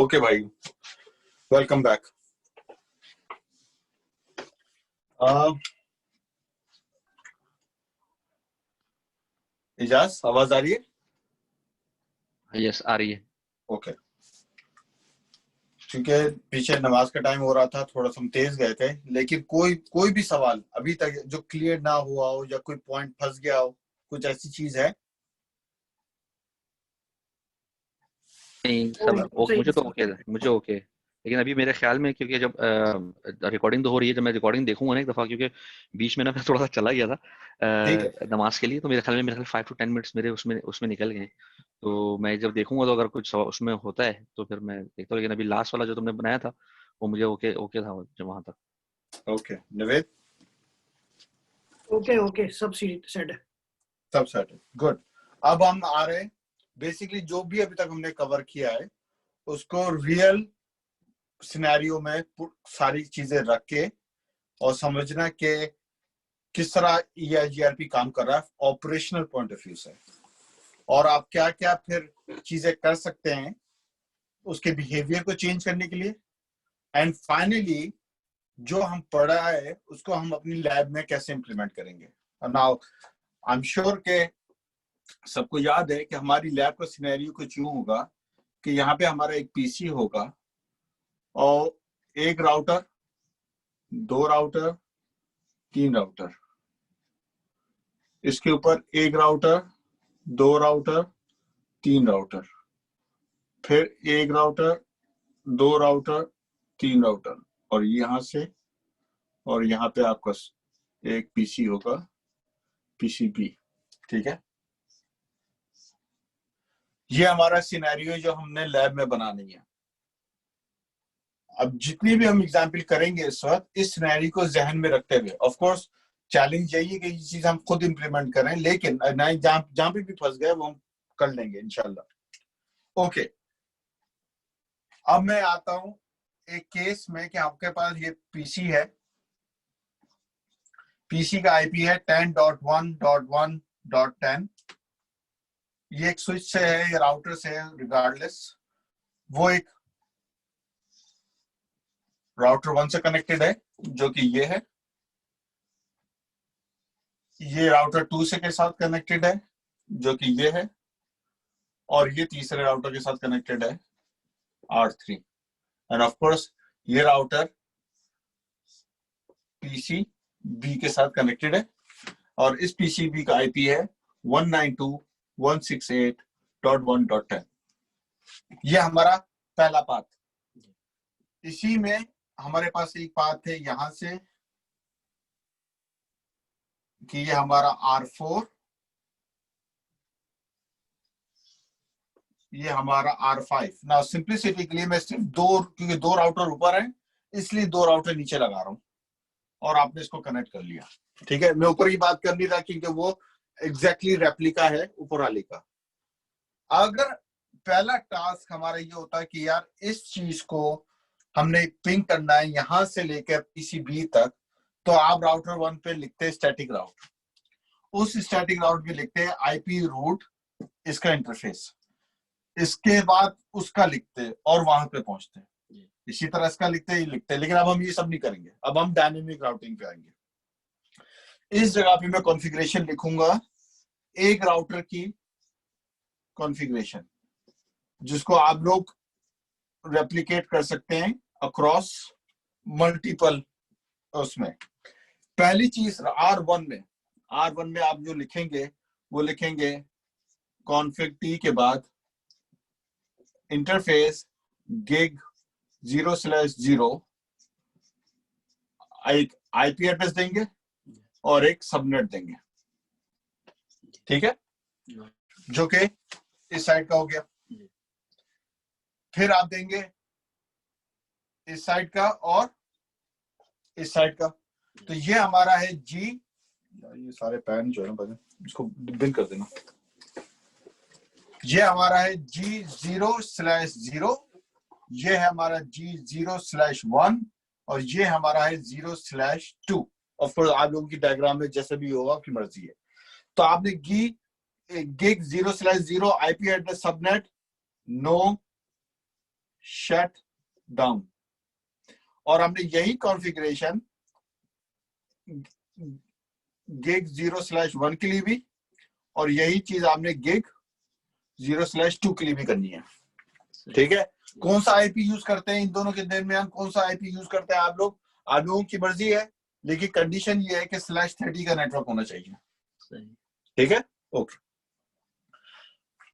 Okay भाई, welcome back. Ijaz, आवाज आ रही है? यस, आ रही है। ओके, क्योंकि पीछे नमाज का टाइम हो रहा था, थोड़ा सा हम तेज गए थे, लेकिन कोई भी सवाल अभी तक जो क्लियर ना हुआ हो या कोई पॉइंट फंस गया हो, कुछ ऐसी चीज है? नहीं सब मुझे तो ओके है, मुझे ओके है। लेकिन अभी मेरे ख्याल में, क्योंकि जब रिकॉर्डिंग तो हो रही है, जब मैं रिकॉर्डिंग देखूंगा ना एक दफा, क्योंकि बीच में ना मैं थोड़ा सा चला गया था ठीक है, नमाज के लिए, तो मेरे ख्याल 5 to 10 मिनट्स मेरे उसमें निकल गए। तो मैं जब देखूंगा तो अगर कुछ उसमें होता है तो फिर मैं देखता हूँ, लेकिन अभी लास्ट वाला जो तुमने बनाया था वो मुझे ओके ओके था जो वहां तक। ओके। निवेद, ओके सब सेट है, सब सेट है, गुड। अब हम आ रहे, बेसिकली जो भी अभी तक हमने कवर किया है उसको रियल सिनेरियो में सारी चीजें रख के और समझना कि किस तरह EIGRP काम कर रहा है ऑपरेशनल पॉइंट ऑफ व्यू से, और आप क्या क्या फिर चीजें कर सकते हैं उसके बिहेवियर को चेंज करने के लिए, एंड फाइनली जो हम पढ़ा है उसको हम अपनी लैब में कैसे इंप्लीमेंट करेंगे। नाउ आई एम श्योर के सबको याद है कि हमारी लैब का सिनेरियो कुछ यूं होगा कि यहाँ पे हमारा एक पीसी होगा और एक राउटर, 2 राउटर, 3 राउटर, इसके ऊपर एक राउटर, 2 राउटर, 3 राउटर, फिर एक राउटर, 2 राउटर, 3 राउटर, और यहां से और यहाँ पे आपका एक पीसी होगा, PCB। ठीक है, ये हमारा सिनेरियो जो हमने लैब में बनानी है। अब जितनी भी हम एग्जाम्पल करेंगे इस वक्त, इस सिनेरियो को जहन में रखते हुए, ऑफ कोर्स चैलेंज यही है कि ये चीज हम खुद इंप्लीमेंट करें, लेकिन जहां पे भी फंस गए वो हम कर लेंगे इंशाल्लाह। ओके, अब मैं आता हूं एक केस में कि आपके पास ये पीसी है, पीसी का आईपी है 10.1.1.10। ये एक स्विच से है या राउटर से है, रिगार्डलेस, वो एक राउटर 1 से कनेक्टेड है जो कि ये है, ये राउटर 2 से के साथ कनेक्टेड है जो कि ये है, और ये तीसरे राउटर के साथ कनेक्टेड है R3, एंड ऑफ कोर्स ये राउटर PCB के साथ कनेक्टेड है, और इस PCB का आईपी है 192.168.1.10। ये हमारा पहला पाथ। इसी में हमारे पास एक पाथ है यहां से कि ये हमारा R4, ये हमारा R5। ना सिंप्लिसिटी के लिए मैं सिर्फ क्योंकि 2 राउटर ऊपर हैं इसलिए 2 राउटर नीचे लगा रहा हूं, और आपने इसको कनेक्ट कर लिया। ठीक है, मैं ऊपर की बात कर नहीं रहा क्योंकि वो एग्जैक्टली रेप्लिका है ऊपर वाले का। अगर पहला टास्क हमारा ये होता है कि यार इस चीज को हमने पिंग करना है यहां से लेकर PCB तक, तो आप राउटर 1 पे लिखते हैं स्टैटिक राउट, उस स्टैटिक राउट पे लिखते हैं IP रूट, इसका इंटरफेस, इसके बाद उसका लिखते हैं और वहां पे पहुंचते हैं, इसी तरह इसका लिखते हैं लेकिन अब हम ये सब नहीं करेंगे, अब हम डायनेमिक राउटिंग पे आएंगे। इस जगह पे मैं कॉन्फ़िगरेशन लिखूंगा, एक राउटर की कॉन्फ़िगरेशन जिसको आप लोग रेप्लिकेट कर सकते हैं अक्रॉस मल्टीपल। उसमें पहली चीज R1 में आप जो लिखेंगे वो लिखेंगे कॉन्फ़िग T के बाद इंटरफेस gig 0/0, एक IP एड्रेस देंगे और एक सबनेट देंगे। ठीक है, जो कि इस साइड का हो गया। फिर आप देंगे इस साइड का और इस साइड का, तो ये हमारा है G, ये सारे पैन जो है ना इसको बिन कर देना, ये हमारा है G0/0, ये है हमारा G0/1, और ये हमारा है 0/2। ऑफ कोर्स आप लोगों की डायग्राम में जैसे भी होगा आपकी मर्जी है। तो आपने gig 0/0 IP address subnet, no shut down. और हमने यही कॉन्फ़िगरेशन गिग 0/1 के लिए भी, और यही चीज आपने गिग 0/2 के लिए भी करनी है। ठीक है, कौन सा आईपी यूज करते हैं इन दोनों के दरमियान, कौन सा आईपी यूज करते हैं आप लोगों की मर्जी है, लेकिन कंडीशन ये है कि /30 का नेटवर्क होना चाहिए। ठीक है, ओके।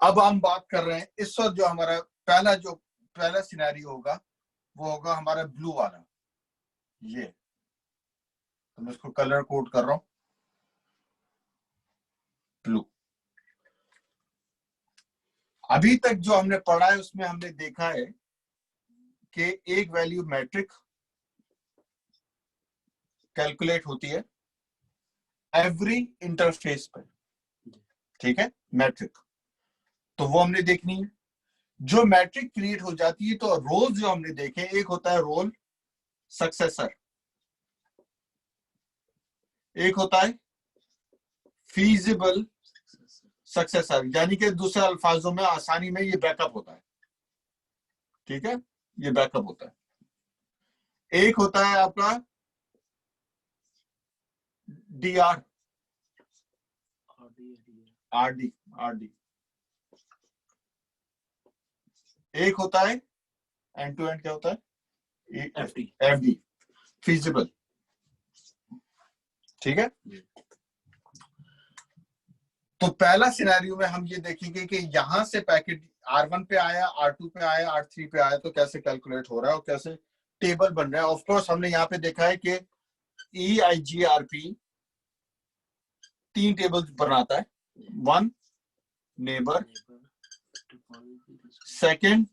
अब हम बात कर रहे हैं इस वक्त जो हमारा पहला सिनेरियो होगा वो होगा हमारा ब्लू वाला। ये तो मैं इसको कलर कोड कर रहा हूं, ब्लू। अभी तक जो हमने पढ़ा है उसमें हमने देखा है कि एक वैल्यू मैट्रिक कैलकुलेट होती है एवरी इंटरफेस पर। ठीक है, मैट्रिक तो वो हमने देखनी है। जो मैट्रिक क्रिएट हो जाती है तो रोल जो हमने देखे, एक होता है रोल सक्सेसर, एक होता है फीजिबल सक्सेसर, यानी कि दूसरे अल्फाजों में आसानी में ये बैकअप होता है। ठीक है, ये बैकअप होता है। एक होता है आपका डीआर, आरडी। एक होता है एंड टू एंड, क्या होता है एफडी, फीजिबल। ठीक है, तो पहला सिनेरियो में हम ये देखेंगे कि यहां से पैकेट R1 पे आया, R2 पे आया, R3 पे आया, तो कैसे कैलकुलेट हो रहा है और कैसे टेबल बन रहा है। ऑफ कोर्स हमने यहाँ पे देखा है कि EIGRP 3 टेबल बनाता है। 1 neighbour, second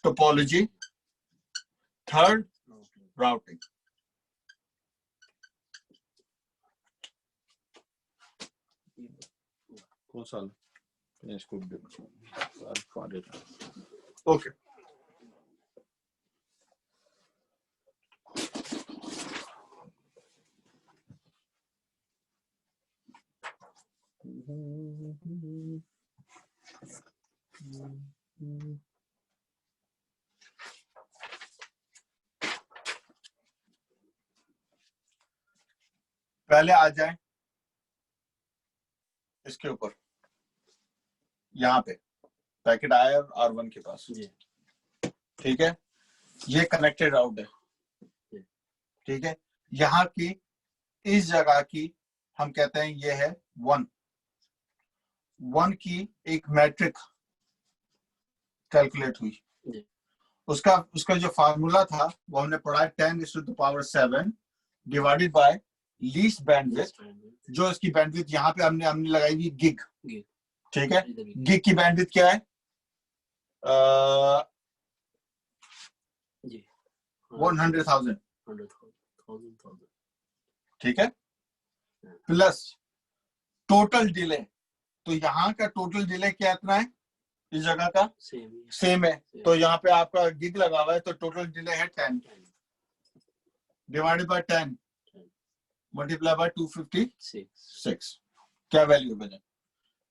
topology, third routing. कौन सा इसको ओके। पहले आ जाए इसके ऊपर, यहाँ पे पैकेट आया R1 के पास। ठीक है, ये कनेक्टेड राउट है। ठीक है, यहाँ की इस जगह की हम कहते हैं ये है 1 की एक मैट्रिक कैलकुलेट हुई। उसका जो फार्मूला था वो हमने पढ़ा है 10⁷ डिवाइडेड बाय लीस्ट बैंडविड्थ, जो इसकी बैंडविड्थ यहाँ पे हमने लगाई हुई गिग। ठीक है, गिग की बैंडविड्थ क्या है? 100,000। ठीक है, प्लस टोटल डिले, तो यहाँ का टोटल डिले क्या इतना है, इस जगह का सेम है, तो यहाँ पे आपका गिग लगा हुआ है, तो टोटल डिले है 10 डिवाइडेड बाय 10 मल्टीप्लाई बाय 256। क्या वैल्यू बने?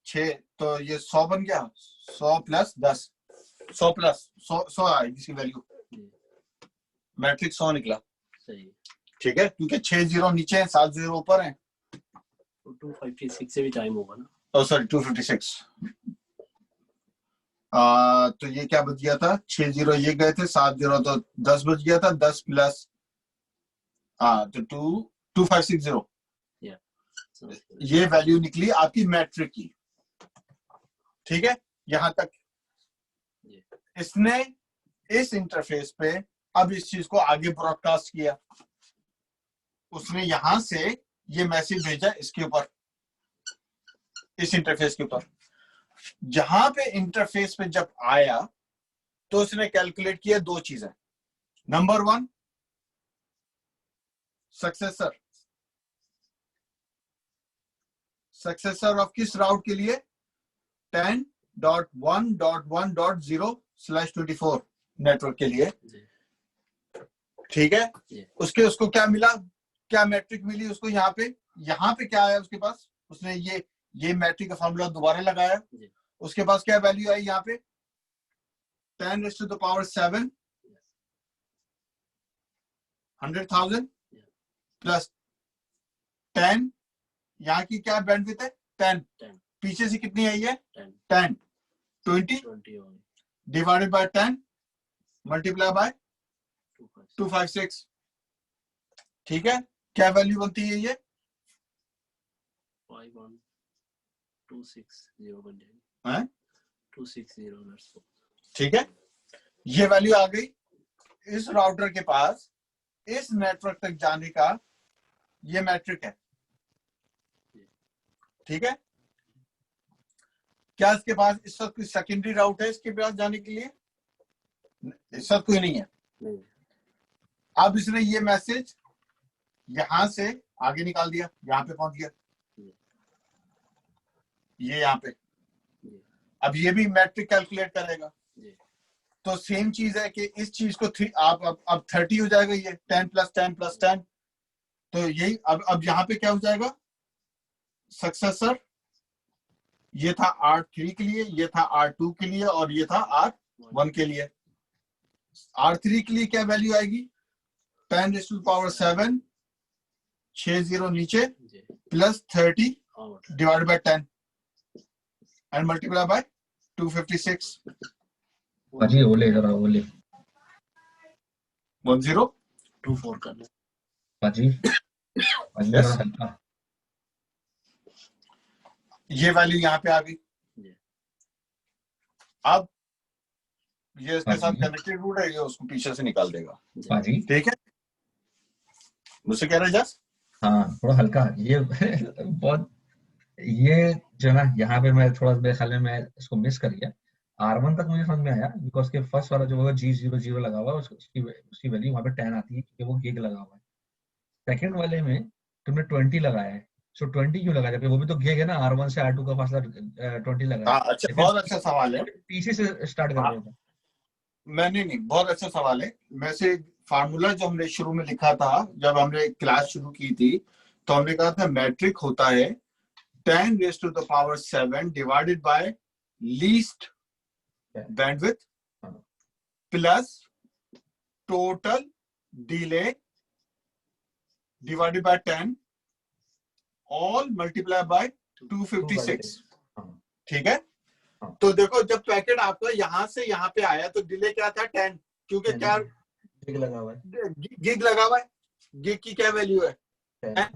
6। तो ये 100 बन गया, 100 प्लस 10, 100 प्लस 100 आई इसकी वैल्यू, मैट्रिक 100 निकला। ठीक है, क्योंकि 6 0 नीचे है, 7 0 ऊपर है, 256 से भी टाइम होगा ना। ओ सॉरी 256। तो ये क्या बच गया था, 6 0 ये गए थे, 7 0 तो 10 बच गया था, 10 प्लस तो 2560। ये वैल्यू निकली आपकी मैट्रिक की। ठीक है, यहां तक इसने इस इंटरफेस पे अब इस चीज को आगे ब्रॉडकास्ट किया। उसने यहां से ये मैसेज भेजा इसके ऊपर, इस इंटरफेस के ऊपर। जहां पे इंटरफेस पे जब आया तो उसने कैलकुलेट किया 2 चीजें। नंबर 1 सक्सेसर ऑफ किस राउट के लिए? 10.1.1.0/24 नेटवर्क के लिए। ठीक है, उसको क्या मिला, क्या मैट्रिक मिली उसको? यहाँ पे क्या आया उसके पास? उसने ये मैट्रिक का फॉर्मूला दोबारा लगाया, उसके पास क्या वैल्यू आई यहाँ पे? 10 raised to the power 7, 100,000 Yeah. Plus 10, यहाँ की क्या बैंडविड्थ है 10, 10 पीछे से कितनी आई है 10 10, 20 20 होगी डिवाइडेड बाय 10 मल्टीप्लाई बाय 256 256, ठीक है। क्या वैल्यू बनती है ये 51260 बन जाएगी हैं? 260 that's all. ठीक है, ये वैल्यू आ गई। इस राउटर के पास इस नेटवर्क तक जाने का ये मैट्रिक है, ठीक है। क्या इसके पास इस वक्त कोई सेकेंडरी राउट है इसके पास जाने के लिए? इस वक्त कोई नहीं है। नहीं अब इसने ये मैसेज यहां से आगे निकाल दिया, यहां पे पहुंच गया, ये यहां पे। जी अब ये भी मैट्रिक कैलकुलेट करेगा, जी तो सेम चीज है कि इस चीज को आप अब 30 हो जाएगा, ये 10 प्लस 10 प्लस 10, तो यही अब यहाँ पे क्या हो जाएगा सक्सेसर, ये था R3 के लिए, ये था R2 के लिए और ये था R1 के लिए। R3 के लिए क्या वैल्यू आएगी 10 raised to the power 7, 60 नीचे जी plus 30 out divide by 10 and multiply by 256, अजी ओले जरा ओले 10। 24 कर ले अजी अजी Yes. जरा हल्का ये वैल्यू यहाँ पे आ गई। जी अब ये इसके साथ हाँ जी। कनेक्टेड रूट है, ये उसको पीछे से निकाल देगा, अजी ठीक है। मुझसे कह रहे जस हाँ थोड़ा हल्का ये बहुत ये जो है ना यहाँ पे मैं थोड़ा मेरे ख्याल में मैं इसको मिस कर गया। R1 तक मुझे समझ में आया बिकॉज के फर्स्ट वाला जो होगा G00 लगा हुआ है उसकी वैल्यू वहाँ पे 10 आती है क्योंकि वो गिग लगा हुआ है। सेकंड वाले में तुमने 20 लगाया है, सो 20 क्यों लगाया जबकि वो भी तो गिग है ना, R1 से R2 का फासला 20 लगाया हाँ, अच्छा, बहुत अच्छा सवाल है। पीछे से स्टार्ट कर रहे थे। मैंने नहीं, बहुत अच्छा सवाल है। वैसे फार्मूला जो हमने शुरू में लिखा था जब हमने क्लास शुरू की थी, तो हमने कहा था मैट्रिक होता है 10 raised to the power 7 divided by least bandwidth plus total delay divided by 10 all multiply by 256, ठीक है। हाँ। तो देखो जब पैकेट आपका यहां से यहां पे आया तो डिले क्या था 10, क्योंकि क्या गिग लगा हुआ है गिग लगा हुआ है, गिग की क्या वैल्यू है 10,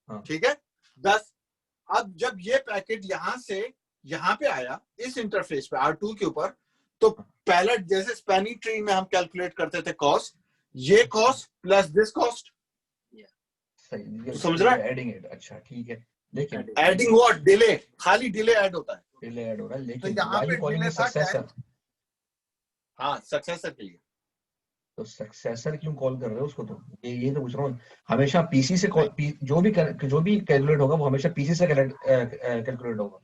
हाँ ठीक है 10। अब जब ये पैकेट यहां से यहां पे आया इस इंटरफेस पे R2 के ऊपर, तो पहला जैसे स्पैनिंग ट्री में हम कैलकुलेट करते थे कॉस्ट, ये कॉस्ट प्लस दिस कॉस्ट, सही तो समझ रहा है? एडिंग इट, अच्छा ठीक है। लेकिन एडिंग व्हाट, डिले, खाली डिले ऐड होता है। डिले ऐड हो रहा है तो लेकिन यहाँ व्हाई पे यू कॉलिंग डिले इट था सक्सेसर? 10, हाँ सक्सेसर के लिए। तो सक्सेसर क्यों कॉल कर रहे हो उसको? तो ये तो पूछ रहा हूँ। हमेशा पीसी से जो भी कैलकुलेट होगा वो हमेशा पीसी से कैलकुलेट होगा।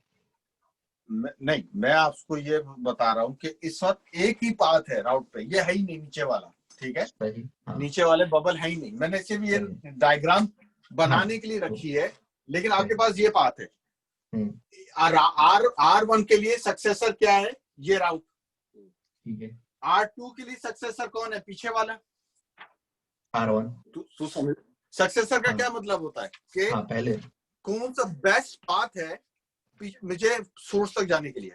नहीं, मैं आपको ये बता रहा हूँ कि इस वक्त एक ही पाथ है राउट पे, ये है ही नहीं नीचे वाला, ठीक है। सही, हाँ, नीचे वाले बबल है ही नहीं, मैंने सिर्फ ये डायग्राम बनाने के लिए रखी है, लेकिन आपके पास ये पाथ है। R1 के लिए सक्सेसर क्या है, ये राउट, ठीक है। R2 के लिए सक्सेसर कौन है, पीछे वाला R1, तू समझ। सक्सेसर का हाँ। क्या मतलब होता है कि हाँ पहले कौन सा बेस्ट पाथ है मुझे सोर्स तक जाने के लिए।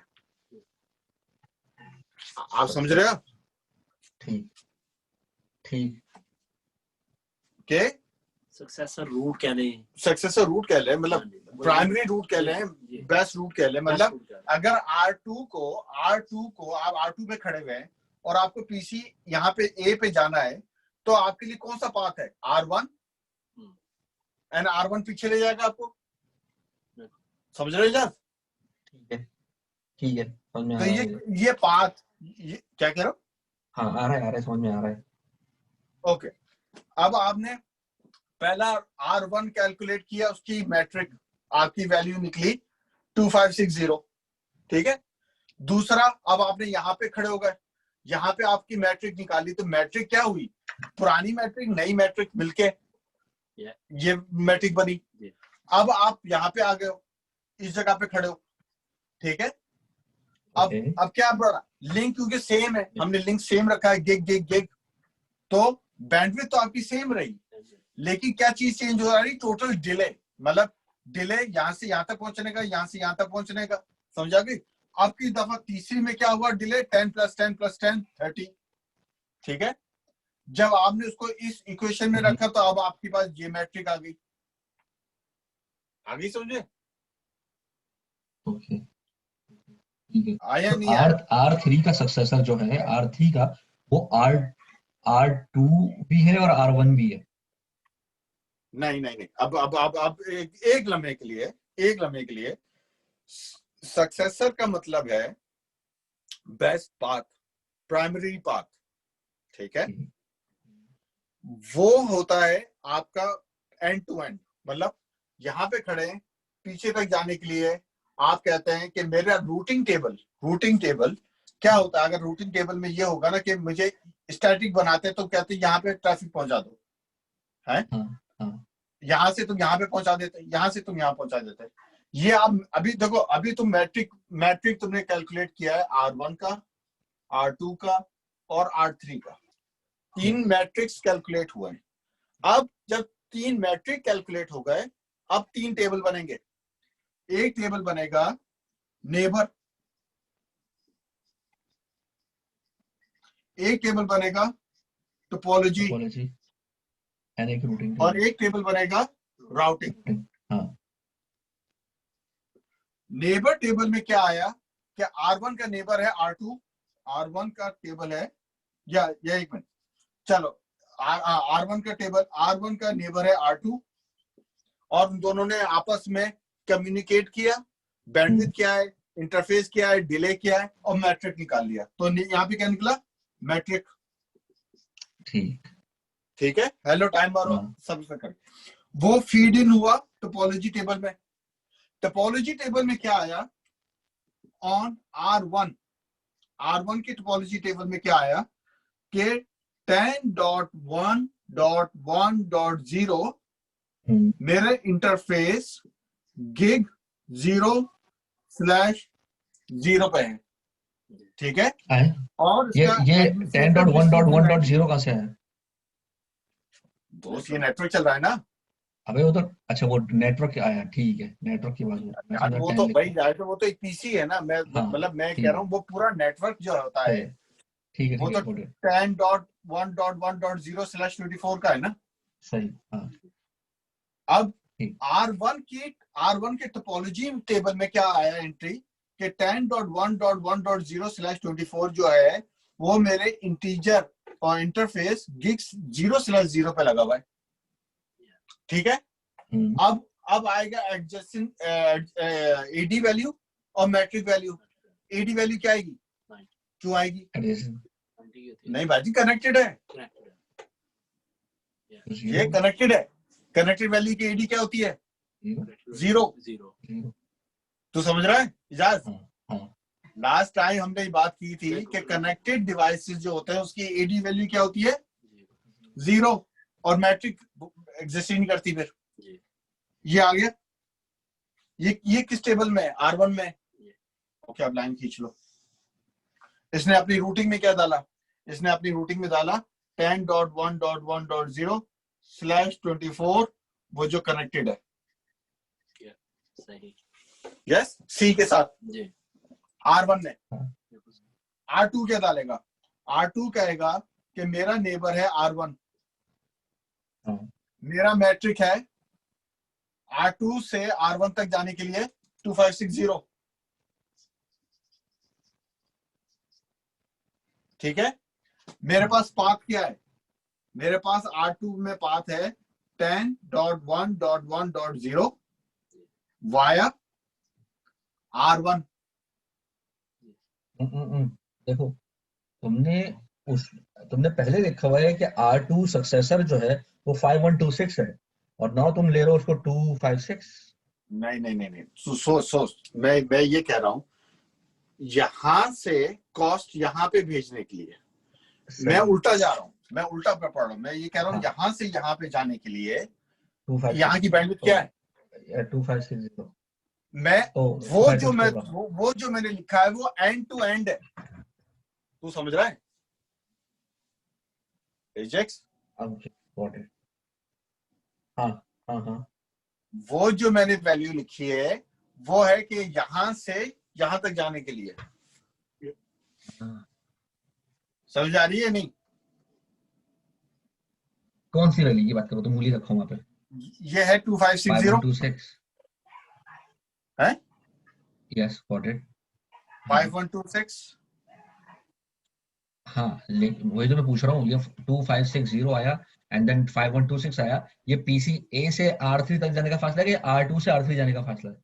आप समझ रहे हो? ठीक ठीक के सक्सेसर रूट कह लें, सक्सेसर रूट कह लें, मतलब प्राइमरी रूट कह लें, बेस्ट रूट कह लें, मतलब अगर R2 को आप R2 पे खड़े हुए हैं और आपको पीसी यहाँ पे A पे जाना है, तो आपके लिए कौन सा पाथ है, R1, एंड R1 पीछे ले जाएगा आपको, समझ रहे हैं? ठीक है समझ में आ तो रहा है। ये पाथ, ये क्या कह रहे हो? हाँ आ रहा है समझ में आ रहा है। ओके, अब आपने पहला R1 कैलकुलेट किया, उसकी मैट्रिक आपकी वैल्यू निकली 2560, ठीक है। दूसरा, अब आपने यहाँ पे खड़े हो गए, यहाँ पे आपकी मैट्रिक निकाली, तो मैट्रिक क्या हुई, पुरानी मैट्रिक नई मैट्रिक मिलके ये मैट्रिक बनी। अब आप यहाँ पे आ गए हो, इस जगह पे खड़े हो, ठीक है। अब क्या बढ़ा, लिंक क्योंकि सेम है, हमने लिंक सेम रखा है, गिग गिग गिग, तो बैंडविड्थ तो आपकी सेम रही, लेकिन क्या चीज चेंज हो रही, टोटल डिले, मतलब डिले यहां से यहां तक पहुंचने का, यहां से यहां तक पहुंचने का, समझा गई। अब की दफा तीसरी में क्या हुआ डिले, 10 + 10 + 10 30, ठीक है। जब आपने उसको इस इक्वेशन में रखा तो अब आपके पास ये मैट्रिक आ गई, समझे, ओके ठीक है। आया तो नहीं आया? R3 का सक्सेसर जो है, R3 का वो R2 भी है और R1 भी है। नहीं नहीं नहीं, अब एक लम्हे के लिए सक्सेसर का मतलब है बेस्ट पाथ, प्राइमरी पाथ, ठीक है। वो होता है आपका एंड टू एंड, मतलब यहां पे खड़े हैं, पीछे तक जाने के लिए आप कहते हैं कि मेरा रूटिंग टेबल क्या होता है, अगर रूटिंग टेबल में ये होगा ना कि मुझे स्टैटिक बनाते तो कहते हैं यहाँ पे ट्रैफिक पहुंचा दो, है यहां से तुम यहाँ पे पहुंचा देते, यहां से तुम यहाँ पहुंचा देते। ये आप अभी देखो, अभी तुम मैट्रिक तुमने कैलकुलेट किया है R1 का, R2 का और R3 का, 3 मैट्रिक्स कैलकुलेट हुए हैं। अब जब 3 मैट्रिक कैलकुलेट हो गए, अब 3 टेबल बनेंगे। एक टेबल बनेगा नेबर, एक टेबल बनेगा टोपोलॉजी, एंड एक रूटिंग, और एक टेबल बनेगा राउटिंग। नेबर टेबल में क्या आया कि R1 का नेबर है R2, R1 का टेबल है, या एक मिनट, चलो R1 का टेबल, R1 का नेबर है R2, और उन दोनों ने आपस में कम्युनिकेट किया, बैंडविड्थ क्या है, इंटरफेस क्या है, डिले क्या है, और मैट्रिक निकाल लिया। तो यहाँ पे क्या निकला, मैट्रिक, ठीक है। हेलो टाइम मारो सबसे कर, वो फीड इन हुआ टोपोलॉजी टेबल में। टोपोलॉजी टेबल में क्या आया, ऑन R1 की टोपोलॉजी टेबल में क्या आया कि 10.1.1.0 मेरे इंटरफेस गिग 0/0 पे है, ठीक है। और ये 10.1.1.0 कहां से है दोस्त, ये नेटवर्क चल रहा है ना। अबे वो तो अच्छा, वो नेटवर्क आया, ठीक है, नेटवर्क की बात हो रही है। वो तो भाई जाए तो वो तो एक पीसी है ना, मैं मतलब मैं कह रहा हूँ वो पूरा नेटवर्क जो होता है, ठीक है, वो तो 10.1.1.0/24 का है ना, सही। अब R1 के टोपोलॉजी टेबल में क्या आया एंट्री कि 10.1.1.0/24 जो है वो मेरे इंटीजर और इंटरफेस गिग्स 0/0 पे लगा हुआ है, ठीक है। अब आएगा एडजेसेंट एडी वैल्यू और मैट्रिक वैल्यू। एडी वैल्यू क्या आएगी, क्यों आएगी, नहीं भाजी कनेक्टेड है, ये कनेक्टेड है, कनेक्टेड वैल्यू की एडी क्या होती है, 0। तू समझ रहा है इजाज? लास्ट टाइम हमने ये बात की थी कि कनेक्टेड डिवाइसेस जो होते हैं उसकी एडी वैल्यू क्या होती है, 0, और मैट्रिक एग्जिस्ट नहीं करती। फिर ये आ गया, ये किस टेबल में है, R1 में। ओके, अब लाइन खींच लो। इसने अपनी रूटिंग में क्या डाला, इसने अपनी रूटिंग में डाला 10.1.1.0/24, वो जो कनेक्टेड है, यस, सी के साथ R1 में। R2 क्या डालेगा, R2 कहेगा कि मेरा नेबर है R1, मेरा मैट्रिक है R2 से R1 तक जाने के लिए 2560, ठीक है। मेरे पास पाथ क्या है, मेरे पास R2 में पाथ है 10.1.1.0 वाया R1। देखो, तुमने पहले लिखा हुआ है कि R2 सक्सेसर जो है वो 5126 है, और नाउ तुम ले रहे हो उसको 256। नहीं, मैं ये कह रहा हूं, यहां से कॉस्ट यहां पे भेजने के लिए मैं उल्टा जा रहा हूं, मैं उल्टा पे पढ़ रहा हूं। मैं ये कह रहा हूं यहां से यहां पे जाने के लिए यहां की बैंडविड्थ क्या है, 2560। मैं वो जो मैंने लिखा है वो एंड टू एंड है, तू समझ रहा है? Ajax, Okay, got it. हाँ हाँ हाँ वो जो मैंने वैल्यू लिखी है वो है कि यहां से यहां तक जाने के लिए। हाँ। समझ आ रही है? नहीं, कौन सी वैल्यू की बात करो, तो मूली रखा हूँ वहाँ पे। ये है 2560 5126 है, यस गॉट इट। 5126। हाँ लेकिन वही तो मैं पूछ रहा हूँ, ये 2560 आया एंड देन 5126 आया, ये पीसी ए से R3 तक जाने का फासला है कि R2 से R3 जाने का फासला है?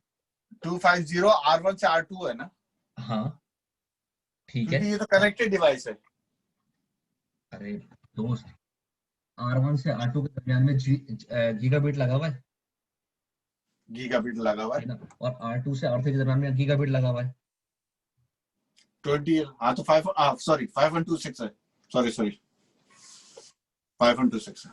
250 R1 से R2 है ना, हाँ ठीक क्योंकि है। ये तो कनेक्टेड डिवाइस है। अरे दोस्त, R1 से R2 के दरमियान में गीगाबिट लगा हुआ गीगाबिट लगा हुआ है है। ना, और R2 से R3 के दरमियान में गीगाबिट लगा हुआ है। 20, हाँ तो 5126 है, सॉरी 5126 है।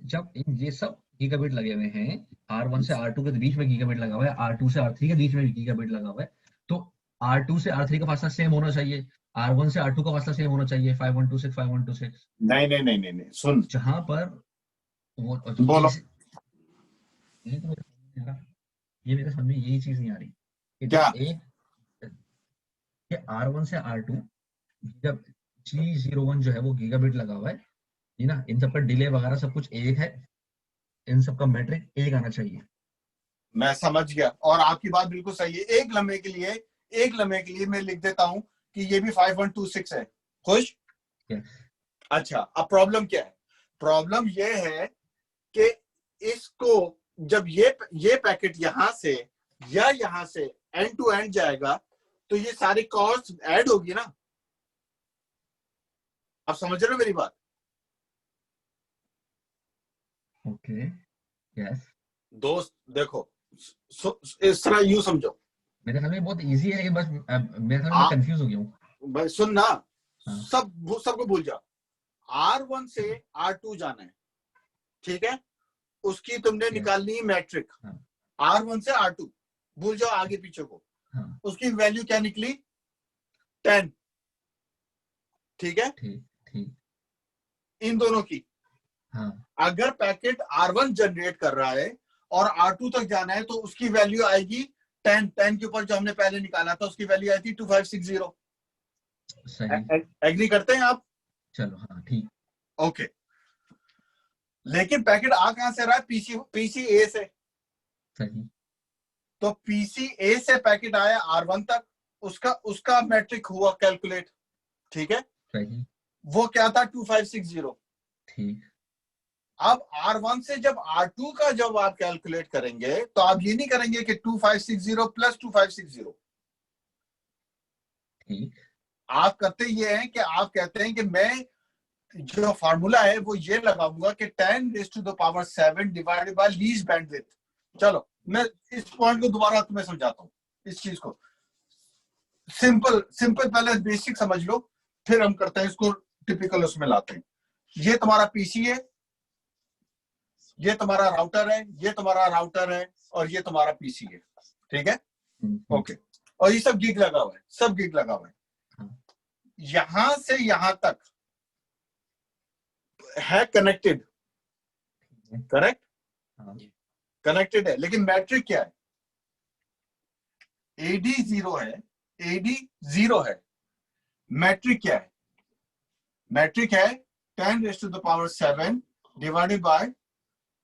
जब ये सब गीगाबिट लगे हुए हैं, R1 से R2 के बीच में गीगाबिट लगा हुआ है, R2 से R3 के बीच में भी गीगाबिट लगा हुआ है, तो R2 से R3 का फासला सेम होना चाहिए, R1 से R2 का फासला सेम होना चाहिए, 5126 नहीं, सुन, जहां पर वो बोलो। ये तो मेरे समझ नहीं आ रहा, ये मेरे समझ में यही चीज नहीं आ रही कि क्या? जब एक ये R1 से R2 G01 जो है वो गीगाबिट लगा हुआ है, ये ना, इन सबका डिले वगैरह सब कुछ एक है, इन सबका मैट्रिक एक आना चाहिए। मैं समझ गया और आपकी बात बिल्कुल सही है। एक लम्हे के लिए मैं लिख देता हूं कि ये भी 5126 है। खुश? Yes. अच्छा, अब प्रॉब्लम क्या है? प्रॉब्लम ये है कि इसको जब ये पैकेट यहां से या यहां से एंड टू एंड जाएगा तो ये सारी कॉस्ट ऐड होगी ना। आप समझ रहे हो मेरी बात? Okay yes. दोस्त देखो, इस तरह यूं समझो। मेरे ख्याल में बहुत इजी है, लेकिन बस मेरे ख्याल में मैं कंफ्यूज हो गया हूँ। भाई सुन ना, हाँ। सबको भूल जा। R1 से R2 जाना है, ठीक है? उसकी तुमने निकालनी है मैट्रिक। हाँ। R1 से R2 भूल जाओ आगे पीछे को। हाँ। उसकी वैल्यू क्या निकली? 10, ठीक है? ठीक। इन दोनों की। हाँ। अगर पैकेट R1 जनरेट कर रहा है और R2 तक जाना है तो उसकी वैल्यू आएगी 10 के ऊपर जो हमने पहले निकाला था उसकी वैल्यू आई थी 2560। सही। एग्री करते हैं आप? चलो हाँ ठीक। ओके, लेकिन पैकेट आ कहां से रहा है? पीसी ए से। सही। तो पीसी ए से पैकेट आया R1 तक, उसका मैट्रिक हुआ कैलकुलेट, ठीक है? सही। वो क्या था? 2560। ठीक। अब R1 से जब R2 का जब आप कैलकुलेट करेंगे तो आप ये नहीं करेंगे कि 2560 प्लस 2560। ठीक। आप करते ये हैं कि आप कहते हैं कि मैं जो फार्मूला है वो ये लगाऊंगा कि 10⁻7 डिवाइडेड बाय लीस्ट बैंडविड्थ। चलो मैं इस पॉइंट को दोबारा तुम्हें समझाता हूँ। इस चीज को सिंपल पहले बेसिक समझ लो, फिर हम करते हैं इसको टिपिकल उसमें लाते हैं। ये तुम्हारा पीसी है, ये तुम्हारा राउटर है, ये तुम्हारा राउटर है और ये तुम्हारा पीसी है, ठीक है? ओके, और ये सब गिग लगा हुआ है, सब गिग लगा हुआ है। यहां से यहां तक है कनेक्टेड, करेक्ट? कनेक्टेड है, लेकिन मैट्रिक क्या है? AD 0 है, AD 0 है। मैट्रिक क्या है? मैट्रिक है 10⁻7 डिवाइडेड बाय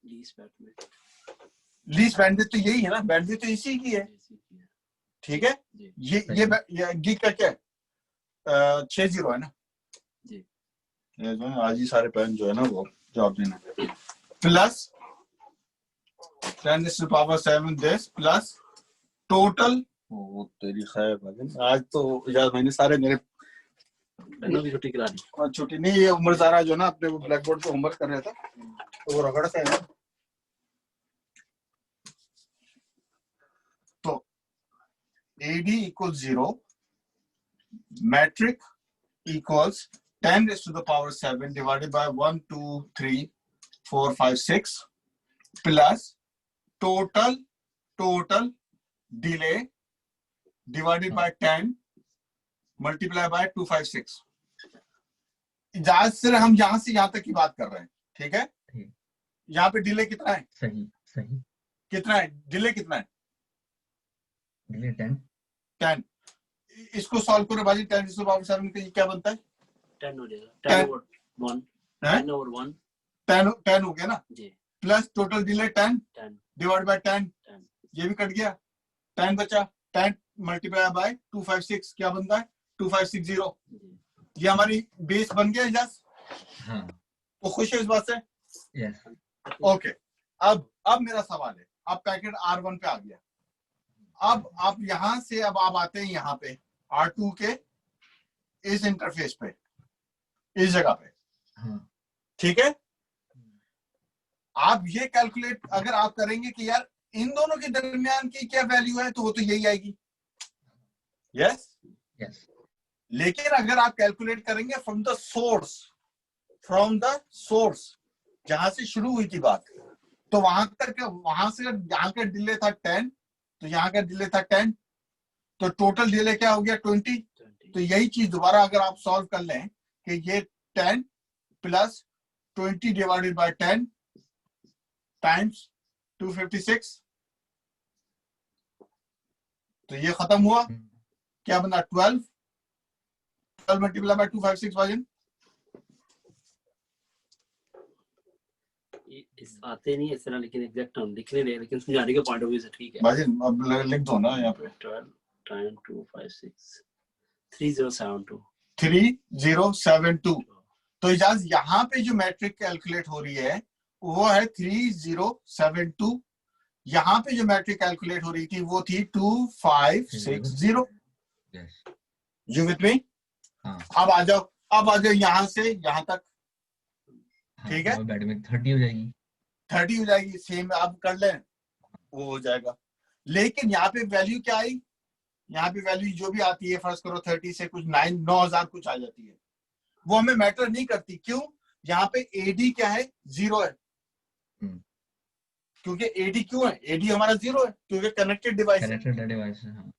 लीस्ट बैंडविड्थ। तो यही है ना, बैंडविड्थ तो इसी की है, ठीक है? ये गिग का क्या है? 60 है ना जी। ये जो है आज ही सारे पैन जो है ना वो जवाब देना प्लस 10⁻7 दिस प्लस टोटल। वो तेरी खैर भाई, आज तो यार मैंने सारे मेरे भी छुट्टी करा दी। छुट्टी नहीं, ये उम्र सारा जो ना अपने वो ब्लैक बोर्ड पे होमवर्क कर रहा था तो वो रगड़ से है। तो AD = 0, matric equals 10⁻7 divided by 1 2 3 4 5 6 plus total delay divided by 10 multiply by 256। सिर्फ हम यहां से यहां तक की बात कर रहे हैं, ठीक है। ठीक। यहाँ पे डिले कितना है? सही सही। कितना है डिले? कितना है? डिले 10। 10। इसको सॉल्व करो भाई, 10 टू द पावर 7 का ये क्या बनता है? 10 हो जाएगा, 10 10 over 1, है? 10 over 1 10 हो गया ना, जी, plus total delay 10 10 divide by 10, 10 ये भी कट गया, 10 बचा। 10 मल्टीप्लाई बाय 256 क्या बनता है? 2560। जी, ये हमारी बेस बन गया इजाज। हाँ तो खुश है इस बात से? यस। ओके। अब मेरा सवाल है, अब पैकेट R1 पे आ गया। अब आप यहां से अब आप आते हैं यहाँ पे R2 के इस इंटरफेस पे, इस जगह पे, हाँ ठीक है। आप ये कैलकुलेट अगर आप करेंगे कि यार इन दोनों के दरमियान की क्या वैल्यू है, तो वो तो यही आएगी, यस। यस। लेकिन अगर आप कैलकुलेट करेंगे फ्रॉम द सोर्स जहां से शुरू हुई थी बात, तो वहां से यहाँ का डिले था 10, तो यहाँ का डिले था 10, तो टोटल डिले क्या हो गया? 20। 20 तो यही चीज दोबारा अगर आप सॉल्व कर लें कि ये 10 प्लस 20 डिवाइडेड बाय 10 टाइम्स 256, तो ये खत्म हुआ। क्या बना? 12 मल्टीप्लाई बाय 256 भाजन। इस आते नहीं इस तरह, लेकिन एग्जैक्ट हम लिख नहीं रहे, लेकिन समझाने के पॉइंट ऑफ व्यू से ठीक है। भाजन अब लिख दो ना यहाँ पे 12 टाइम 256 3072 3072। तो इजाज यहाँ पे जो मैट्रिक कैलकुलेट हो रही है वो है 3072। यहाँ पे जो मैट्रिक कैलकुलेट हो रही थी वो थी 2560। यस। You with me? हाँ अब आ जाओ यहाँ से यहाँ तक, ठीक है। बैड में 30 हो जाएगी। 30 हो जाएगी, सेम आप कर लें, वो हो जाएगा। लेकिन यहाँ पे वैल्यू क्या आई? यहाँ पे वैल्यू जो भी आती है, फर्ज करो 30 से कुछ 9000 कुछ आ जाती है, वो हमें मैटर नहीं करती। क्यों? यहाँ पे एडी क्या है? 0 है। क्योंकि एडी क्यों है? एडी हमारा 0 है क्योंकि कनेक्टेड डिवाइस है। कनेक्टेड डिवाइस है। हाँ।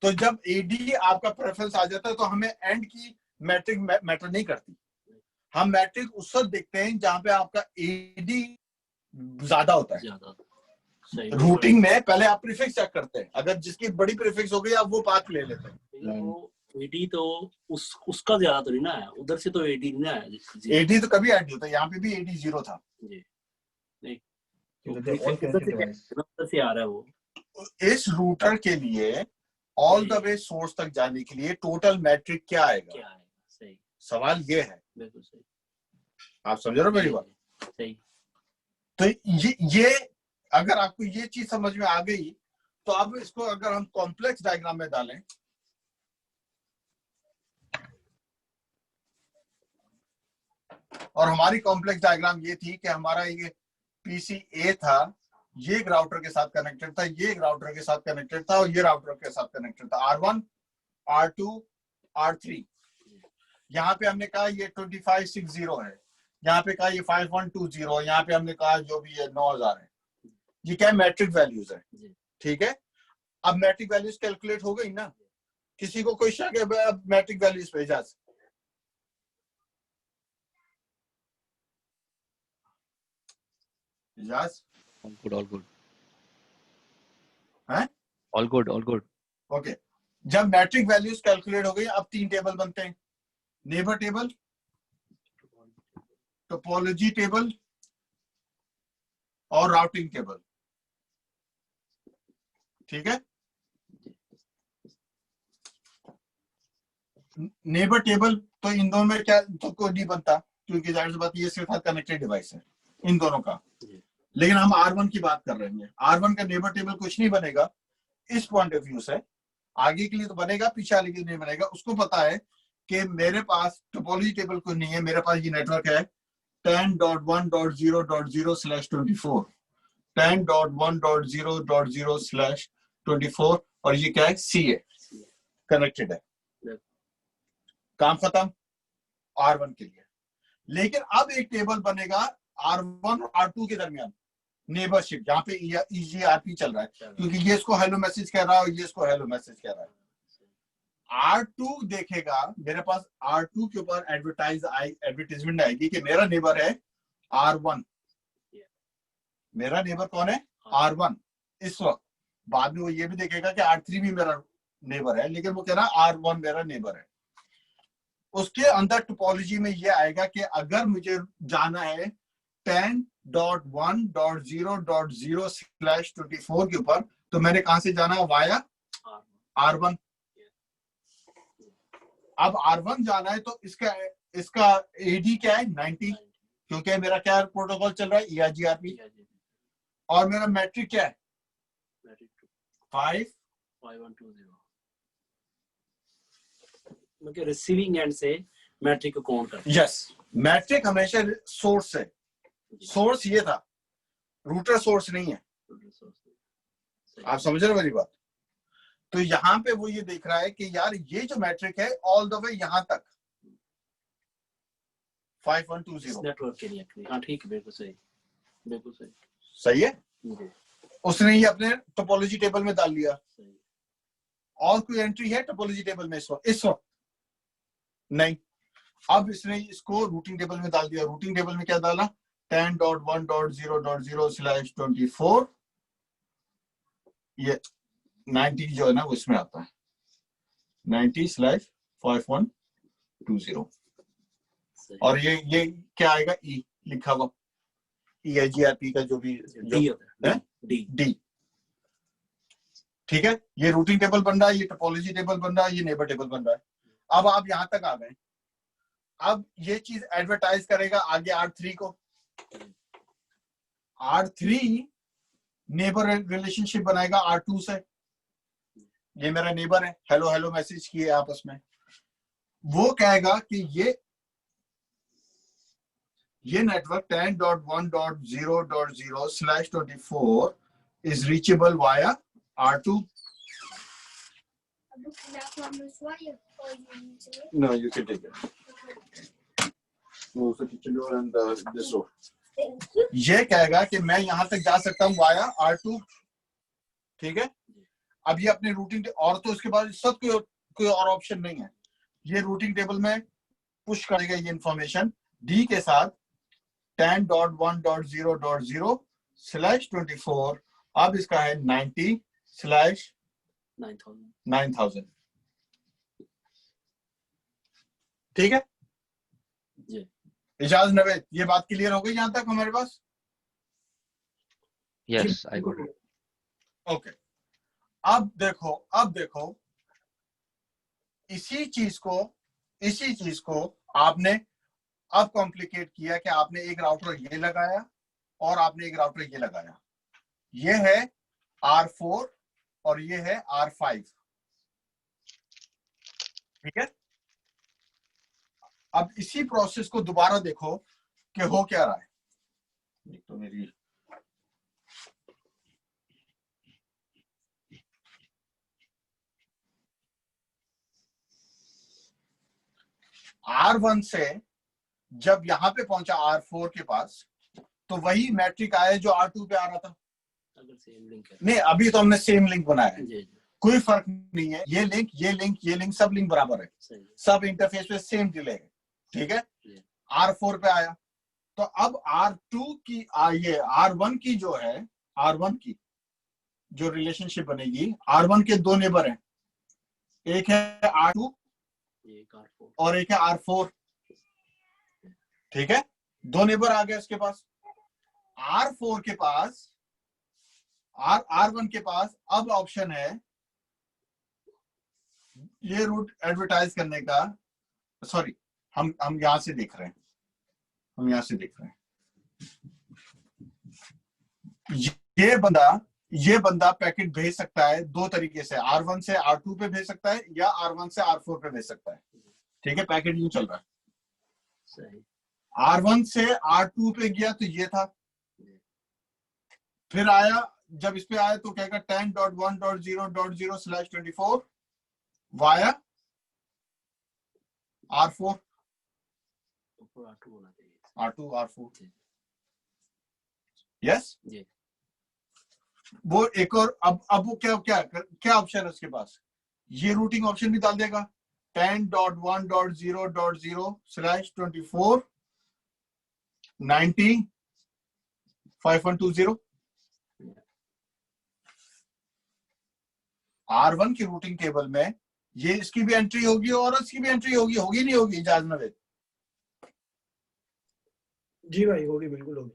तो जब एडी आपका प्रेफरेंस आ जाता है तो हमें एंड की मैट्रिक मैटर नहीं करती। हम मैट्रिक उस वक्त देखते हैं जहां पे आपका एडी ज्यादा होता है। ज्यादा सही। रूटिंग में पहले आप प्रीफिक्स चेक करते हैं, अगर जिसकी बड़ी प्रीफिक्स हो गई आप वो पाथ ले लेते हैं। लेकिन वो एडी तो उसका ज्यादा तो नहीं ना है, उधर से तो एडी नहीं ना है। एडी तो कभी ऐड नहीं होता, यहाँ पे भी एडी 0 था जी, नहीं क्योंकि तो all connected device। उधर से आ रहा है वो। इस रूटर के लिए ऑल द वे सोर्स तक जाने के लिए टोटल मैट्रिक क्या आएगा? क्या है? सही, सवाल ये है। बिल्कुल सही। आप समझ रहे हो मेरी बात? सही। तो ये अगर आपको ये चीज समझ में आ गई तो अब इसको अगर हम कॉम्प्लेक्स डायग्राम में डालें, और हमारी कॉम्प्लेक्स डायग्राम ये थी कि हमारा ये पीसी ए था, ये एक राउटर के साथ कनेक्टेड था, ये एक राउटर के साथ कनेक्टेड था, और ये राउटर के साथ कनेक्टेड था। R1 R2 R3। यहाँ पे हमने कहा ये 2560 है, यहाँ पे कहा ये 5120, यहाँ पे हमने कहा जो भी है 9000 है। ये क्या मैट्रिक वैल्यूज है, ठीक है। अब मैट्रिक वैल्यूज कैलकुलेट हो गई ना? किसी को कोई शक है अब मैट्रिक वैल्यूज पे? इजाज all good हैं? all good okay. जब मैट्रिक वैल्यूज कैलकुलेट हो गई, अब 3 टेबल बनते हैं, नेबर टेबल, टोपोलॉजी टेबल और राउटिंग टेबल, ठीक है। नेबर टेबल तो इन दोनों में क्या तो कोई नहीं बनता, क्योंकि जाहिर सी बात ये सिर्फ कनेक्टेड डिवाइस है इन दोनों का। लेकिन हम R1 की बात कर रहे हैं, R1 का नेबर टेबल कुछ नहीं बनेगा इस पॉइंट ऑफ व्यू से। आगे के लिए तो बनेगा, पीछे आगे के लिए नहीं बनेगा। उसको पता है कि मेरे पास टोपोलॉजी टेबल कोई नहीं है, मेरे पास ये नेटवर्क है 10.1.0.0/24, 10.1.0.0/24, और ये क्या है? CA कनेक्टेड है। काम खत्म R1 के लिए। लेकिन अब एक टेबल बनेगा R1 और R2 के दरमियान, नेबरशिप, जहां पे EGRP चल रहा है, क्योंकि ये इसको हेलो मैसेज कह रहा है और ये इसको हेलो मैसेज कह रहा है। R2 देखेगा, मेरे पास R2 के ऊपर एडवर्टाइजमेंट आएगी कि मेरा नेबर है R1। मेरा नेबर कौन है? R1 इस वक्त। बाद में वो ये भी देखेगा कि R3 भी मेरा नेबर है, लेकिन वो कह रहा है R1 मेरा नेबर है। उसके अंदर टोपोलॉजी में ये आएगा कि अगर मुझे जाना है 10.1.0.0/24 के ऊपर, तो मैंने कहां से जाना है? Via R1। अब R1 जाना है तो इसका AD क्या है? 90, क्योंकि मेरा क्या प्रोटोकॉल चल रहा है? EIGRP। और मेरा मैट्रिक क्या है? 5120। मतलब रिसीविंग एंड से मैट्रिक को काउंट करते हैं। यस, मैट्रिक हमेशा सोर्स है। सोर्स ये था, रूटर सोर्स नहीं है। आप समझ रहे हो मेरी बात? तो यहाँ पे वो ये देख रहा है कि यार ये जो मैट्रिक है ऑल द वे यहाँ तक 5120 नेटवर्क के लिए। हाँ ठीक है, बिल्कुल सही, बिल्कुल सही। सही है। जी, उसने ये अपने टोपोलॉजी टेबल में डाल लिया। सही। और कोई एंट्री है टोपोलॉजी टेबल में इस वक्त नहीं। अब इसने इसको रूटिंग टेबल में डाल दिया। रूटिंग टेबल में क्या डाला? 10.1.0.0/24। ये 90 जो है ना वो इसमें आता है, 90/5120। और ये क्या आएगा? ई लिखा हुआ, EIGRP का जो भी डी होता है, डी। ठीक है, ये रूटिंग टेबल बन रहा है, ये टोपोलॉजी टेबल बन रहा है, ये नेबर टेबल बन रहा है। अब आप यहां तक आ गए। अब ये चीज एडवर्टाइज करेगा आगे R3 को। R3 नेबर रिलेशनशिप बनाएगा R2 से। ये मेरा नेबर है, हेलो हेलो मैसेज किए आपस में। वो कहेगा कि ये network 10.1.0.0/24 is reachable via R2. No, you can take it. Move the kitchen door and this door. ये कहेगा कि मैं यहां तक जा सकता हूं वाया R2। ठीक है। अब ये अपने रूटिंग और तो उसके बाद सब कोई और ऑप्शन नहीं है। ये रूटिंग टेबल में पुश करेगा ये इंफॉर्मेशन D के साथ 10.1.0.0/24। अब इसका है 90/9000। ठीक है जी। इजाज नवेद, ये बात क्लियर हो गई यहां तक हमारे पास? Yes, I got it. Okay. अब देखो इसी चीज को आपने अब कॉम्प्लिकेट किया कि आपने एक राउटर ये लगाया और आपने एक राउटर ये लगाया। ये है R4 और ये है R5। ठीक है। अब इसी प्रोसेस को दोबारा देखो कि हो क्या रहा है। तो मेरी R1 से जब यहां पे पहुंचा R4 के पास, तो वही मैट्रिक आया जो R2 पे आ रहा था। अगर सेम लिंक है नहीं, अभी तो हमने सेम लिंक बनाया है। जी, कोई फर्क नहीं है। ये लिंक सब लिंक बराबर है। सही। सब इंटरफेस पे सेम डिले है। ठीक है। R4 पे आया तो अब R2 की ये R1 की जो है, R1 की जो रिलेशनशिप बनेगी, R1 के दो नेबर हैं, एक है R2 और एक है R4। ठीक है, दो नेबर आ गए उसके पास। R4 के पास R1 के पास अब ऑप्शन है ये रूट एडवर्टाइज करने का। सॉरी, हम यहां से देख रहे हैं, ये बंदा पैकेट भेज सकता है दो तरीके से, R1 से R2 पे भेज सकता है या R1 से R4 पे भेज सकता है। ठीक है, पैकेट यूं चल रहा है। सही। R1 से R2 पे गया तो ये था, फिर आया, जब इस पे आया तो कहेगा 10.1.0.0/24 वाया R4। R4 yes. वो एक और अब वो क्या ऑप्शन है उसके पास? ये रूटिंग ऑप्शन भी डाल देगा 10.1.0.0/24 90 5120। R1 की रूटिंग टेबल में ये इसकी भी एंट्री होगी और इसकी भी एंट्री होगी, होगी नहीं होगी इजाज नवेद? जी भाई होगी, बिल्कुल होगी।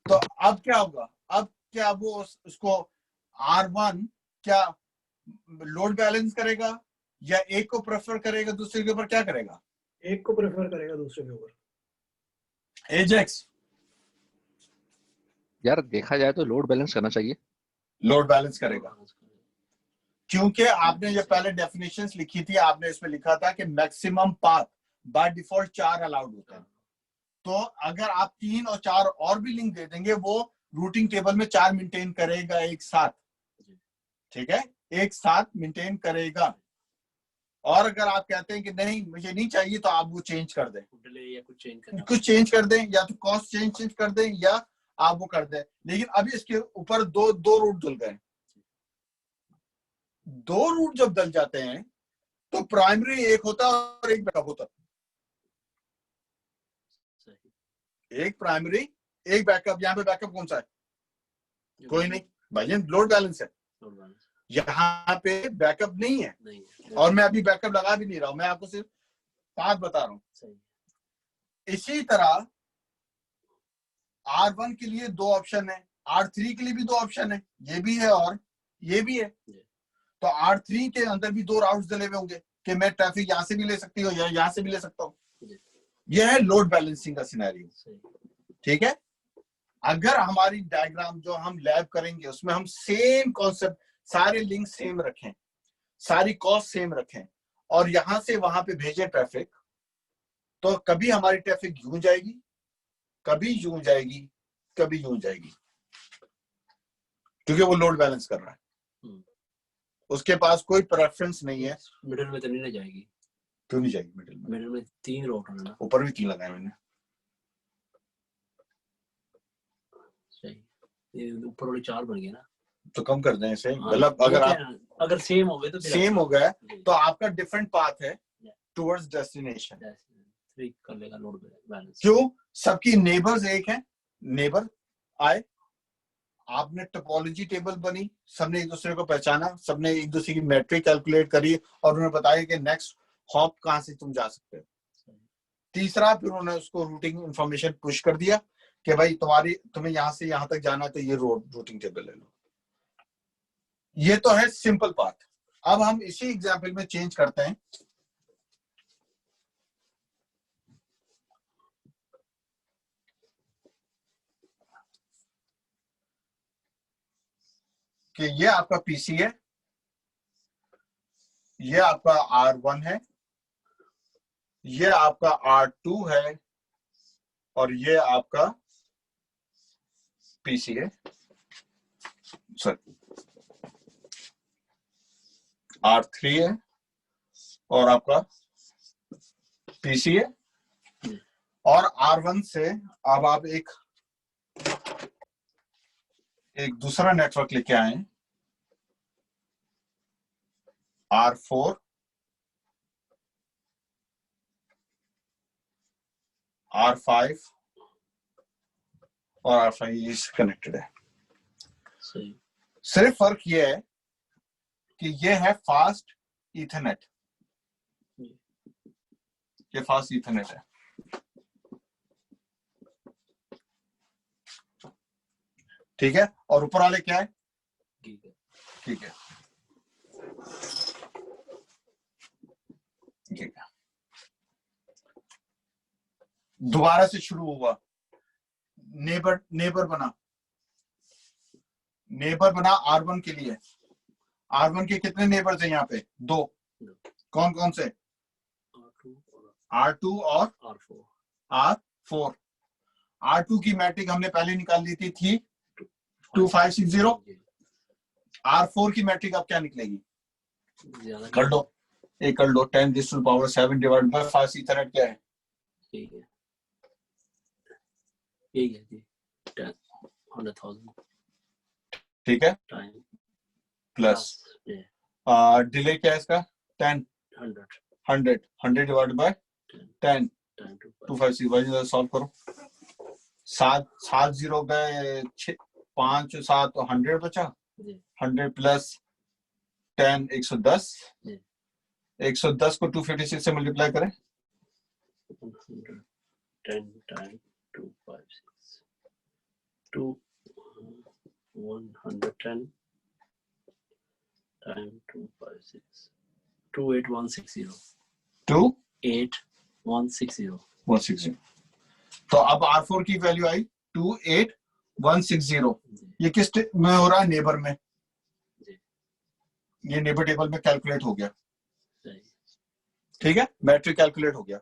तो अब क्या होगा? अब क्या वो उसको R1 क्या लोड बैलेंस करेगा या एक को प्रेफर करेगा दूसरे के ऊपर, क्या करेगा? एक को प्रेफर करेगा दूसरे के ऊपर। एजेक्स यार देखा जाए तो लोड बैलेंस करना चाहिए। लोड बैलेंस करेगा, क्योंकि आपने जो पहले डेफिनेशंस लिखी थी, आपने इसमें लिखा था कि maximum path by default 4 allowed होता है। तो अगर आप 3 और 4 और भी लिंक दे देंगे, वो रूटिंग टेबल में 4 मेंटेन करेगा एक साथ, ठीक है, एक साथ मेंटेन करेगा। और अगर आप कहते हैं कि नहीं मुझे नहीं चाहिए, तो आप वो चेंज कर दें, या कुछ चेंज कर दें, या तो कॉस्ट चेंज कर दें, या आप वो कर दें। लेकिन अभी इसके ऊपर दो रूट धुल गए। दो रूट जब डल जाते हैं तो प्राइमरी एक होता है और एक बैकअप होता है। एक प्राइमरी एक बैकअप। यहाँ पे बैकअप कौन सा है? कोई नहीं भाई, लोड बैलेंस है। यहाँ पे बैकअप नहीं है, और मैं अभी बैकअप लगा भी नहीं रहा हूं, मैं आपको सिर्फ बात बता रहा हूं। इसी तरह R1 के लिए 2 ऑप्शन है, R3 के लिए भी 2 ऑप्शन है, ये भी है और ये भी है। तो R3 के अंदर भी 2 राउट्स डले हुए होंगे कि मैं ट्रैफिक यहां से भी ले सकती हूँ या यहां से भी ले सकता हूँ। यह है लोड बैलेंसिंग का सिनेरियो, ठीक है। अगर हमारी डायग्राम जो हम लैब करेंगे उसमें हम सेम कॉन्सेप्ट, सारे लिंक सेम रखें, सारी कॉस्ट सेम रखें, और यहां से वहां पे भेजें ट्रैफिक, तो कभी हमारी ट्रैफिक यूं जाएगी, कभी यूं जाएगी, कभी यूं जाएगी, क्योंकि वो लोड बैलेंस कर रहा है। उसके पास कोई प्रेफरेंस नहीं है। मिडिल में तो नहीं जाएगी। क्यों नहीं जाएगी मिडिल में? मिडिल में 3 रूट है ना, ऊपर भी 3 लगाए मैंने। सही, ये ऊपर वाले 4 बन गए ना, तो कम कर दें इसे। मतलब अगर सेम हो गए तो सेम हो गया तो आपका डिफरेंट पाथ है टुवर्ड्स डेस्टिनेशन। 3 कर लेगा लोड बैलेंस। क्यों? सबकी नेबर्स एक है, नेबर आए, आपने टोपोलॉजी टेबल बनी, सबने एक दूसरे को पहचाना, सबने एक दूसरे की मैट्रिक कैलकुलेट करी और उन्हें बताया कि नेक्स्ट हॉप कहां से तुम जा सकते हो। तीसरा, फिर उन्होंने उसको रूटिंग इंफॉर्मेशन पुश कर दिया कि भाई तुम्हें यहां से यहां तक जाना है तो ये रूटिंग टेबल ले लो। ये तो है सिंपल पाथ। अब हम इसी एग्जाम्पल में चेंज करते हैं कि ये आपका पीसी है, ये आपका R1 है, ये आपका R2 है, और ये आपका पीसी है, सॉरी R3 है, और आपका पीसी है। और R1 से अब आप एक दूसरा नेटवर्क लेके आए, R4, R5 और R5 कनेक्टेड है। सही, सिर्फ फर्क ये है कि ये है फास्ट ईथरनेट, ये फास्ट ईथरनेट है, ठीक है। और ऊपर वाले क्या है? ठीक है, ठीक है, ठीक है। दोबारा से शुरू हुआ, नेबर बना R1 के लिए। R1 के कितने नेबर्स हैं यहाँ पे? 2। कौन कौन से? R2 और R4। R2 की मैट्रिक हमने पहले निकाल ली थी 2560। R4 की मैट्रिक अब क्या निकलेगी? कर लो, एक कर लो, 10⁻7 डिवाइड बाय फास्ट ईथरनेट क्या है? ठीक है, ठीक है जी, 100,000 ठीक है, टाइम प्लस डिले क्या है इसका 10 100 100 डिवाइड बाय 10 10 to 256 भाई सॉल्व करो। 7 0 गए 5 7 तो 100 बचा। जी 100 प्लस 10 110। जी 110 को 256 से मल्टीप्लाई करें 110 टाइम 256 2 110 टाइम 256 28160 28160 160। तो अब R4 की वैल्यू आई 28160। जी ये किस में हो रहा है? नेबर में। जी ये नेबर टेबल में कैलकुलेट हो गया। सही ठीक है, मैट्रिक कैलकुलेट हो गया।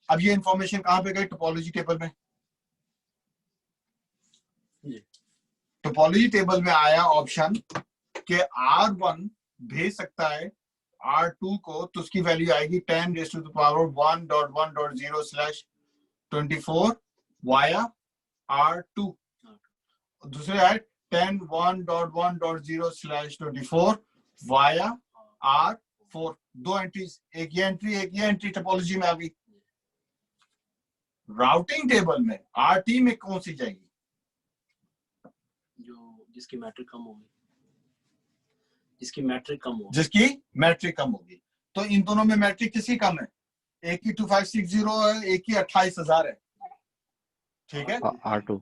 अब ये इंफॉर्मेशन कहां पे गई? टोपोलॉजी टेबल में। जी टोपोलॉजी टेबल में आया ऑप्शन कि R1 भेज सकता है R2 को, तो उसकी वैल्यू आएगी 10 raised to the power 1.1.0/24 via R2। दूसरे है 10 1.1.0/24 वाया R4। दो एंट्रीज, एक ये एंट्री एक ये एंट्री टोपोलॉजी में आ गई। राउटिंग टेबल में RT में कौन सी जाएगी? जो जिसकी मैट्रिक कम होगी जिसकी मैट्रिक कम होगी जिसकी मैट्रिक कम होगी। तो इन दोनों में मैट्रिक किसी कम है? एक की 2560 है, एक की 28,000 है। ठीक है, R2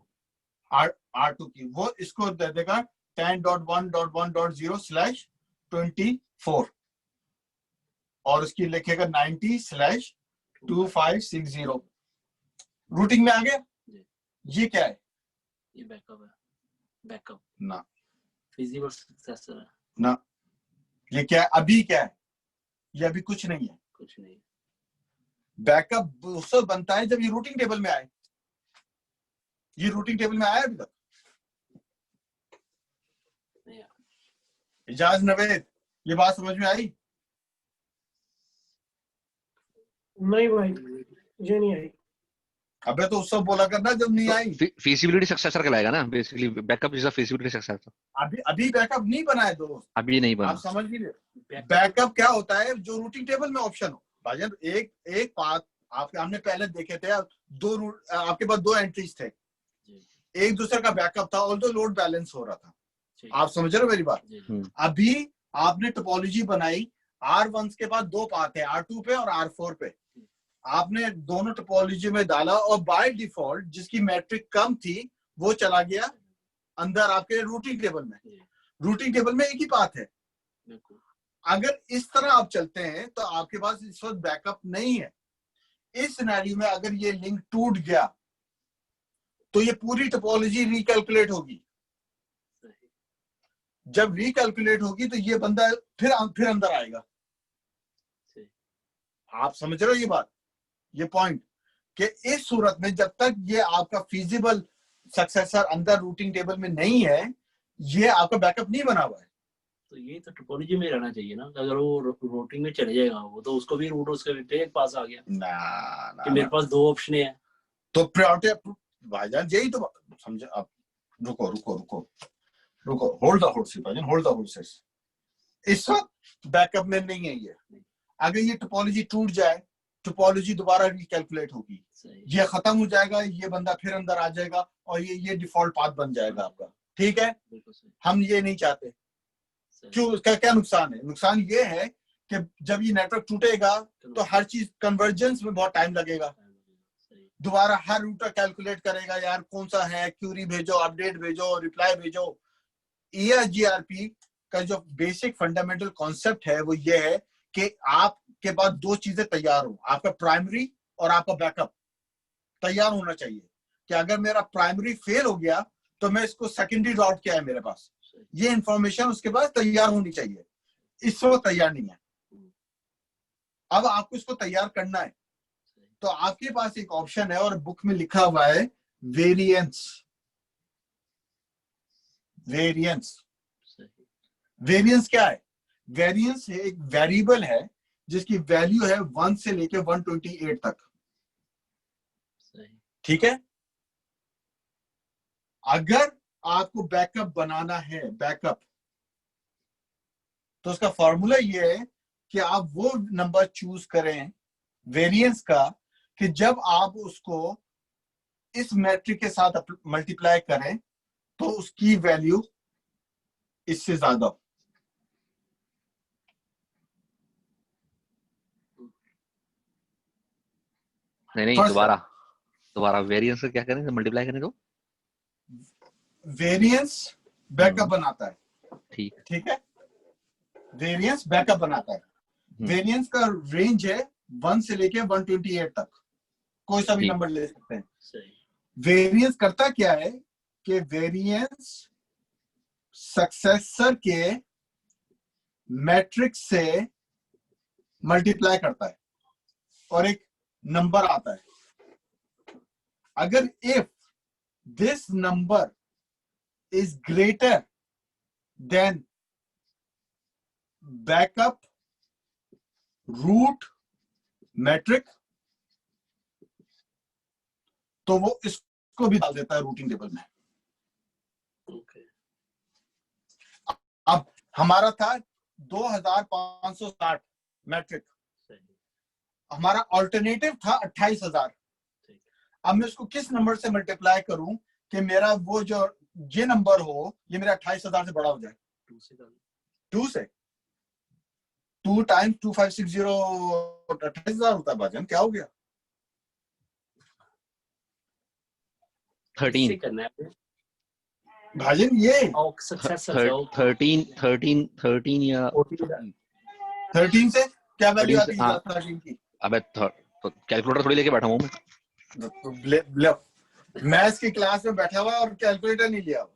R2 की वो इसको दे देगा 10.1.1.0/24 और उसकी लिखेगा 90/2560। रूटिंग में आ गया। ये क्या है? ये बैकअप है बैकअप ना फिजिबल सक्सेसर है ना, ये क्या है? अभी क्या है? ये अभी कुछ नहीं है। कुछ नहीं बैकअप उस वक्त बनता है जब ये रूटिंग टेबल में आए। ये रूटिंग टेबल में आया अभी तक? नहीं आया। इजाज नवेद, ये बात समझ में आई? नहीं भाई मुझे नहीं आई। अबे तो उस सब बोला करना जब नहीं आई। फीसिबिलिटी सक्सेसर कहलाएगा ना, basically backup is a feasibility successor. अभी अभी बैकअप नहीं बना है दोस्त, अभी नहीं आप बना। समझ नहीं रहे। बैकअप क्या होता है? जो रूटिंग टेबल में ऑप्शन हो। भाईजान एक एक बात आपके हमने पहले देखे थे, आपके पास दो एंट्रीज थे, एक दूसरे का बैकअप था, ऑल्दो लोड बैलेंस हो रहा था। आप समझ रहे हो मेरी बात? अभी आपने टोपोलॉजी बनाई, R1 के बाद दो पाथ है, R2 पे और R4 पे। आपने दोनों टोपोलॉजी में डाला और बाय डिफॉल्ट जिसकी मैट्रिक कम थी वो चला गया अंदर आपके रूटिंग टेबल में। रूटिंग टेबल में एक ही पाथ है। अगर इस तरह आप चलते हैं तो आपके पास इस वक्त बैकअप नहीं है। इस सिनेरियो में अगर ये लिंक टूट गया तो ये पूरी टोपोलॉजी रिकैलकुलेट होगी। जब रिकैलकुलेट होगी तो ये बंदा फिर अंदर आएगा। आप समझ रहे हो ये बात, ये पॉइंट? कि इस सूरत में जब तक ये आपका फिजिबल सक्सेसर अंदर रूटिंग टेबल में नहीं है, ये आपका बैकअप नहीं बना हुआ है। तो ये तो टोपोलॉजी में रहना चाहिए ना। अगर वो रूटिंग में चले जाएगा वो तो उसको भी रूट उसके पे एक पास आ गया ना कि मेरे पास दो ऑप्शन है। तो प्रायोरिटी भाईजान यही तो समझे आप। रुको रुको रुको रुको, होल्ड द हॉर्सेस भाईजान, होल्ड द हॉर्सेस। इस वक्त बैकअप में नहीं है ये। अगर ये टोपोलॉजी टूट जाए, टोपोलॉजी दोबारा रिकैलकुलेट होगी, ये खत्म हो जाएगा, ये बंदा फिर अंदर आ जाएगा और ये डिफॉल्ट पाथ बन जाएगा आपका। ठीक है, हम ये नहीं चाहते। क्यों? उसका क्या नुकसान है? नुकसान ये है कि जब ये नेटवर्क टूटेगा तो हर चीज कन्वर्जेंस में बहुत टाइम लगेगा। दोबारा हर रूटर कैलकुलेट करेगा, यार कौन सा है, क्यूरी भेजो, अपडेट भेजो, रिप्लाई भेजो। ERGRP का जो बेसिक फंडामेंटल कॉन्सेप्ट है वो ये है कि आपके पास दो चीजें तैयार हो, आपका प्राइमरी और आपका बैकअप तैयार होना चाहिए। कि अगर मेरा प्राइमरी फेल हो गया तो मैं इसको सेकेंडरी राउट क्या है मेरे पास, ये इंफॉर्मेशन उसके पास तैयार होनी चाहिए। इस वक्त तैयार नहीं है। अब आपको इसको तैयार करना है तो आपके पास एक ऑप्शन है और बुक में लिखा हुआ है वेरिएंस। वेरिएंस वेरिएंस क्या है? वेरिएंस एक वेरिएबल है जिसकी वैल्यू है 1 से लेके 128 तक। ठीक है, अगर आपको बैकअप बनाना है, बैकअप तो उसका फॉर्मूला ये है कि आप वो नंबर चूज करें वेरिएंस का कि जब आप उसको इस मैट्रिक के साथ मल्टीप्लाई करें तो उसकी वैल्यू इससे ज्यादा हो। नहीं First दोबारा वेरिएंस का क्या करें, मल्टीप्लाई करें तो वेरिएंस बैकअप बनाता है, ठीक। ठीक है, वेरिएंस बैकअप बनाता है। वेरिएंस का रेंज है 1 से लेके 128 तक, कोई सा भी ठीक। नंबर ले सकते हैं। सही। वेरिएंस करता क्या है कि वेरिएंस सक्सेसर के मैट्रिक्स से मल्टीप्लाई करता है और एक नंबर आता है। अगर if this number is greater than backup route metric तो वो इसको भी डाल देता है रूटिंग टेबल में। ओके। अब हमारा था 2560 मैट्रिक, सही। हमारा ऑल्टरनेटिव था 28,000। ठीक। अब मैं उसको किस नंबर से मल्टीप्लाई करूं कि मेरा वो जो ये नंबर हो ये मेरा 28,000 से बड़ा हो जाए। 2 से कर 2 से 2 टाइम्स 2560 28,000 होता है। भाजन क्या हो गया? 13 इससे करना है आपने। भाजन ये और सक्सेसर से 13 या 13 से क्या वैल्यू 13 आती से, है हाँ। 13 की? अबे तो कैलकुलेटर थोड़ी लेके बैठा हूँ मैं। तो मैथ्स की क्लास में बैठा हुआ और कैलकुलेटर नहीं लिया हुआ।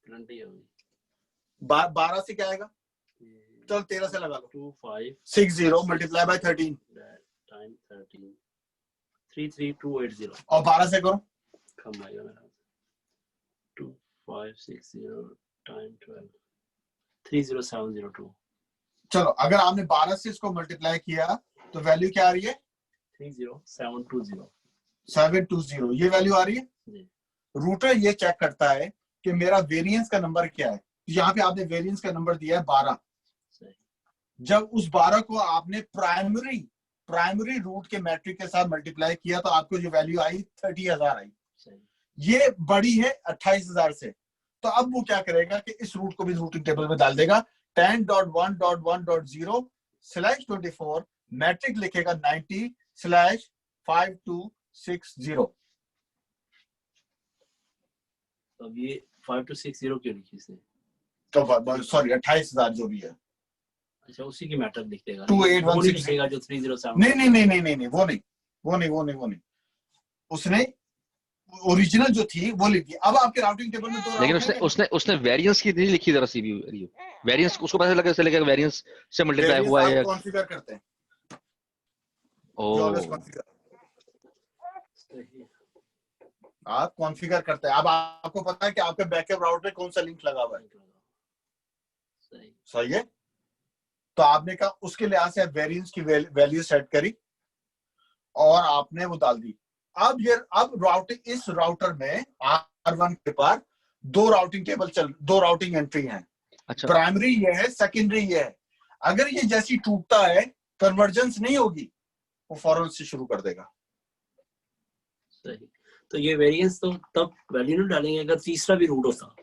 गारंटी होगी। 12 से क्या आएगा? चलो 13 से लगा लो। 2560 मल्टीप्लाई बाय 13 टाइम 13 33280 और 12 से करो। कम आएगा मेरा 2560 टाइम 12 30702 चलो अगर आपने 12 से इसको मल्टीप्लाई किया तो वैल्यू क्या आ रही है? 30720 720 ये वैल्यू आ रही है। जी। रूटर ये चेक करता है कि मेरा वेरिएंस का नंबर क्या है। यहाँ पे आपने वेरिएंस का नंबर दिया है 12। सही। जब उस 12 को आपने प्राइमरी रूट के मैट्रिक के साथ मल्टीप्लाई किया तो आपको जो वैल्यू आई 30,000 आई। सही। ये बड़ी है 28,000 से। तो अब वो क्या करेगा कि इस रूट को भी रूटिंग टेबल में डाल देगा। 10.1.1.0/24 मैट्रिक लिखेगा 90/5260। अब ये 5260 क्यों लिखी इसने? तो सॉरी 28,000 जो भी है। अच्छा उसी की मैट्रिक लिख देगा। 2816 वो नहीं लिखेगा जो 307। नहीं वो नहीं। उसने ओरिजिनल जो थी वो लिखी। अब आपके राउटिंग टेबल में दो लेकिन राउट उसने वेरिएंस की नहीं लिखी जरा सी भी। वेरिएंस उसको पता लगेगा वेरिएंस से मल्टीप्लाई हुआ है या कॉन्फ़िगर करते हैं। ओ आप कॉन्फ़िगर करते हैं। अब आपको पता है कि आपके बैकअप राउट में कौन सा लिंक लगा हुआ है। सही है। तो आपने कहा उसके लिहाज से वेरिएंस की वैल्यू सेट करी और आपने वो डाल दी। अब इस राउटर में R1 के पास दो राउटिंग एंट्री हैं। अच्छा। प्राइमरी ये है, सेकेंडरी ये है। अगर ये जैसी टूटता है कन्वर्जेंस नहीं होगी, वो फौरन से शुरू कर देगा। सही। तो ये वेरिएंस तो तब वैल्यू नहीं डालेंगे अगर तीसरा भी रूट होता।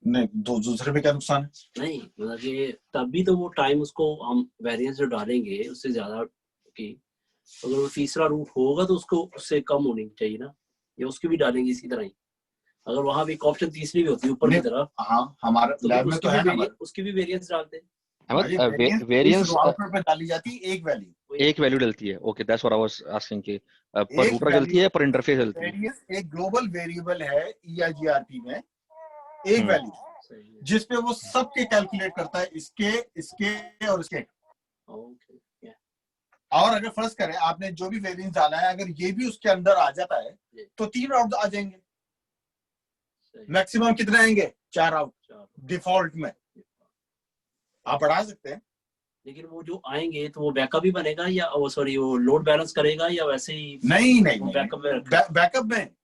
नहीं, दूसरे में क्या नुकसान है? नहीं मतलब ये तब भी तो वो टाइम उसको हम वेरिएंस जो डालेंगे उससे ज्यादा की, अगर वो तीसरा रूट होगा तो उसको उससे कम होनी चाहिए ना, या उसकी भी डालेंगे इसी तरह ही। अगर वहां भी एक ऑप्शन तीसरी भी होती है ऊपर की तरफ, हाँ हमारे तो लैब में तो है ना, उसकी भी वेरिएंस डालते हैं। वेरिएंस राउटर पे डाली जाती है एक वैल्यू डलती है। Okay that's what I was asking कि पर रूटर डलती है पर इंटरफेस डलती है। वेरिएंस एक ग्लोबल वेरिएबल है EIGRP में, एक वैल्यू जिसपे वो सबके कैलकुलेट करता है, इसके और इसके। और अगर फर्ज करें आपने जो भी वेरिएंस डाला है अगर ये भी उसके अंदर आ जाता है तो 3 राउट आ जाएंगे। मैक्सिमम कितने आएंगे? 4 राउट डिफॉल्ट में। आप बढ़ा सकते हैं, लेकिन वो जो आएंगे तो वो बैकअप ही बनेगा या वो लोड बैलेंस करेगा या वैसे ही? नहीं बैकअप में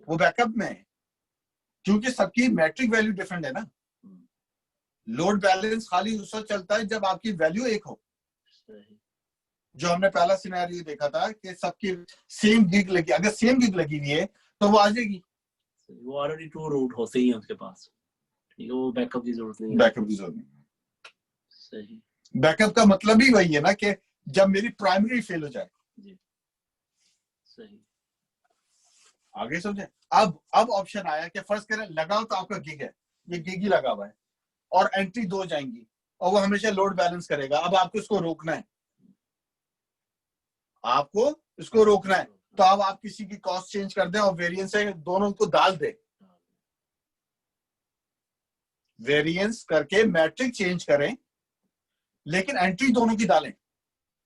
वो बैकअप में, क्योंकि सबकी मैट्रिक वैल्यू डिफरेंट है ना। लोड बैलेंस खाली उस वक्त चलता है जब आपकी वैल्यू 1 हो, सही, जो हमने पहला सिनेरियो देखा था कि सबकी सेम गिग लगी, अगर सेम गिग लगी हुई है तो वो आ जाएगी, सही। वो ऑलरेडी 2 रूट होते ही हैं उसके पास, ठीक है, वो बैकअप की जरूरत नहीं है। बैकअप की जरूरत नहीं। सही, बैकअप का मतलब ही वही है ना कि जब मेरी प्राइमरी फेल हो जाए। सही, आगे समझे। अब ऑप्शन आया कि फर्स्ट करें लगाओ तो आपका गिग है, ये गिग ही लगा हुआ है और एंट्री 2 जाएंगी और वो हमेशा लोड बैलेंस करेगा। अब आपको इसको रोकना है, आपको इसको रोकना है, तो अब आप किसी की कॉस्ट चेंज कर दें और वेरिएंस है दोनों को डाल दे, वेरिएंस करके मैट्रिक चेंज करें, लेकिन एंट्री दोनों की डालें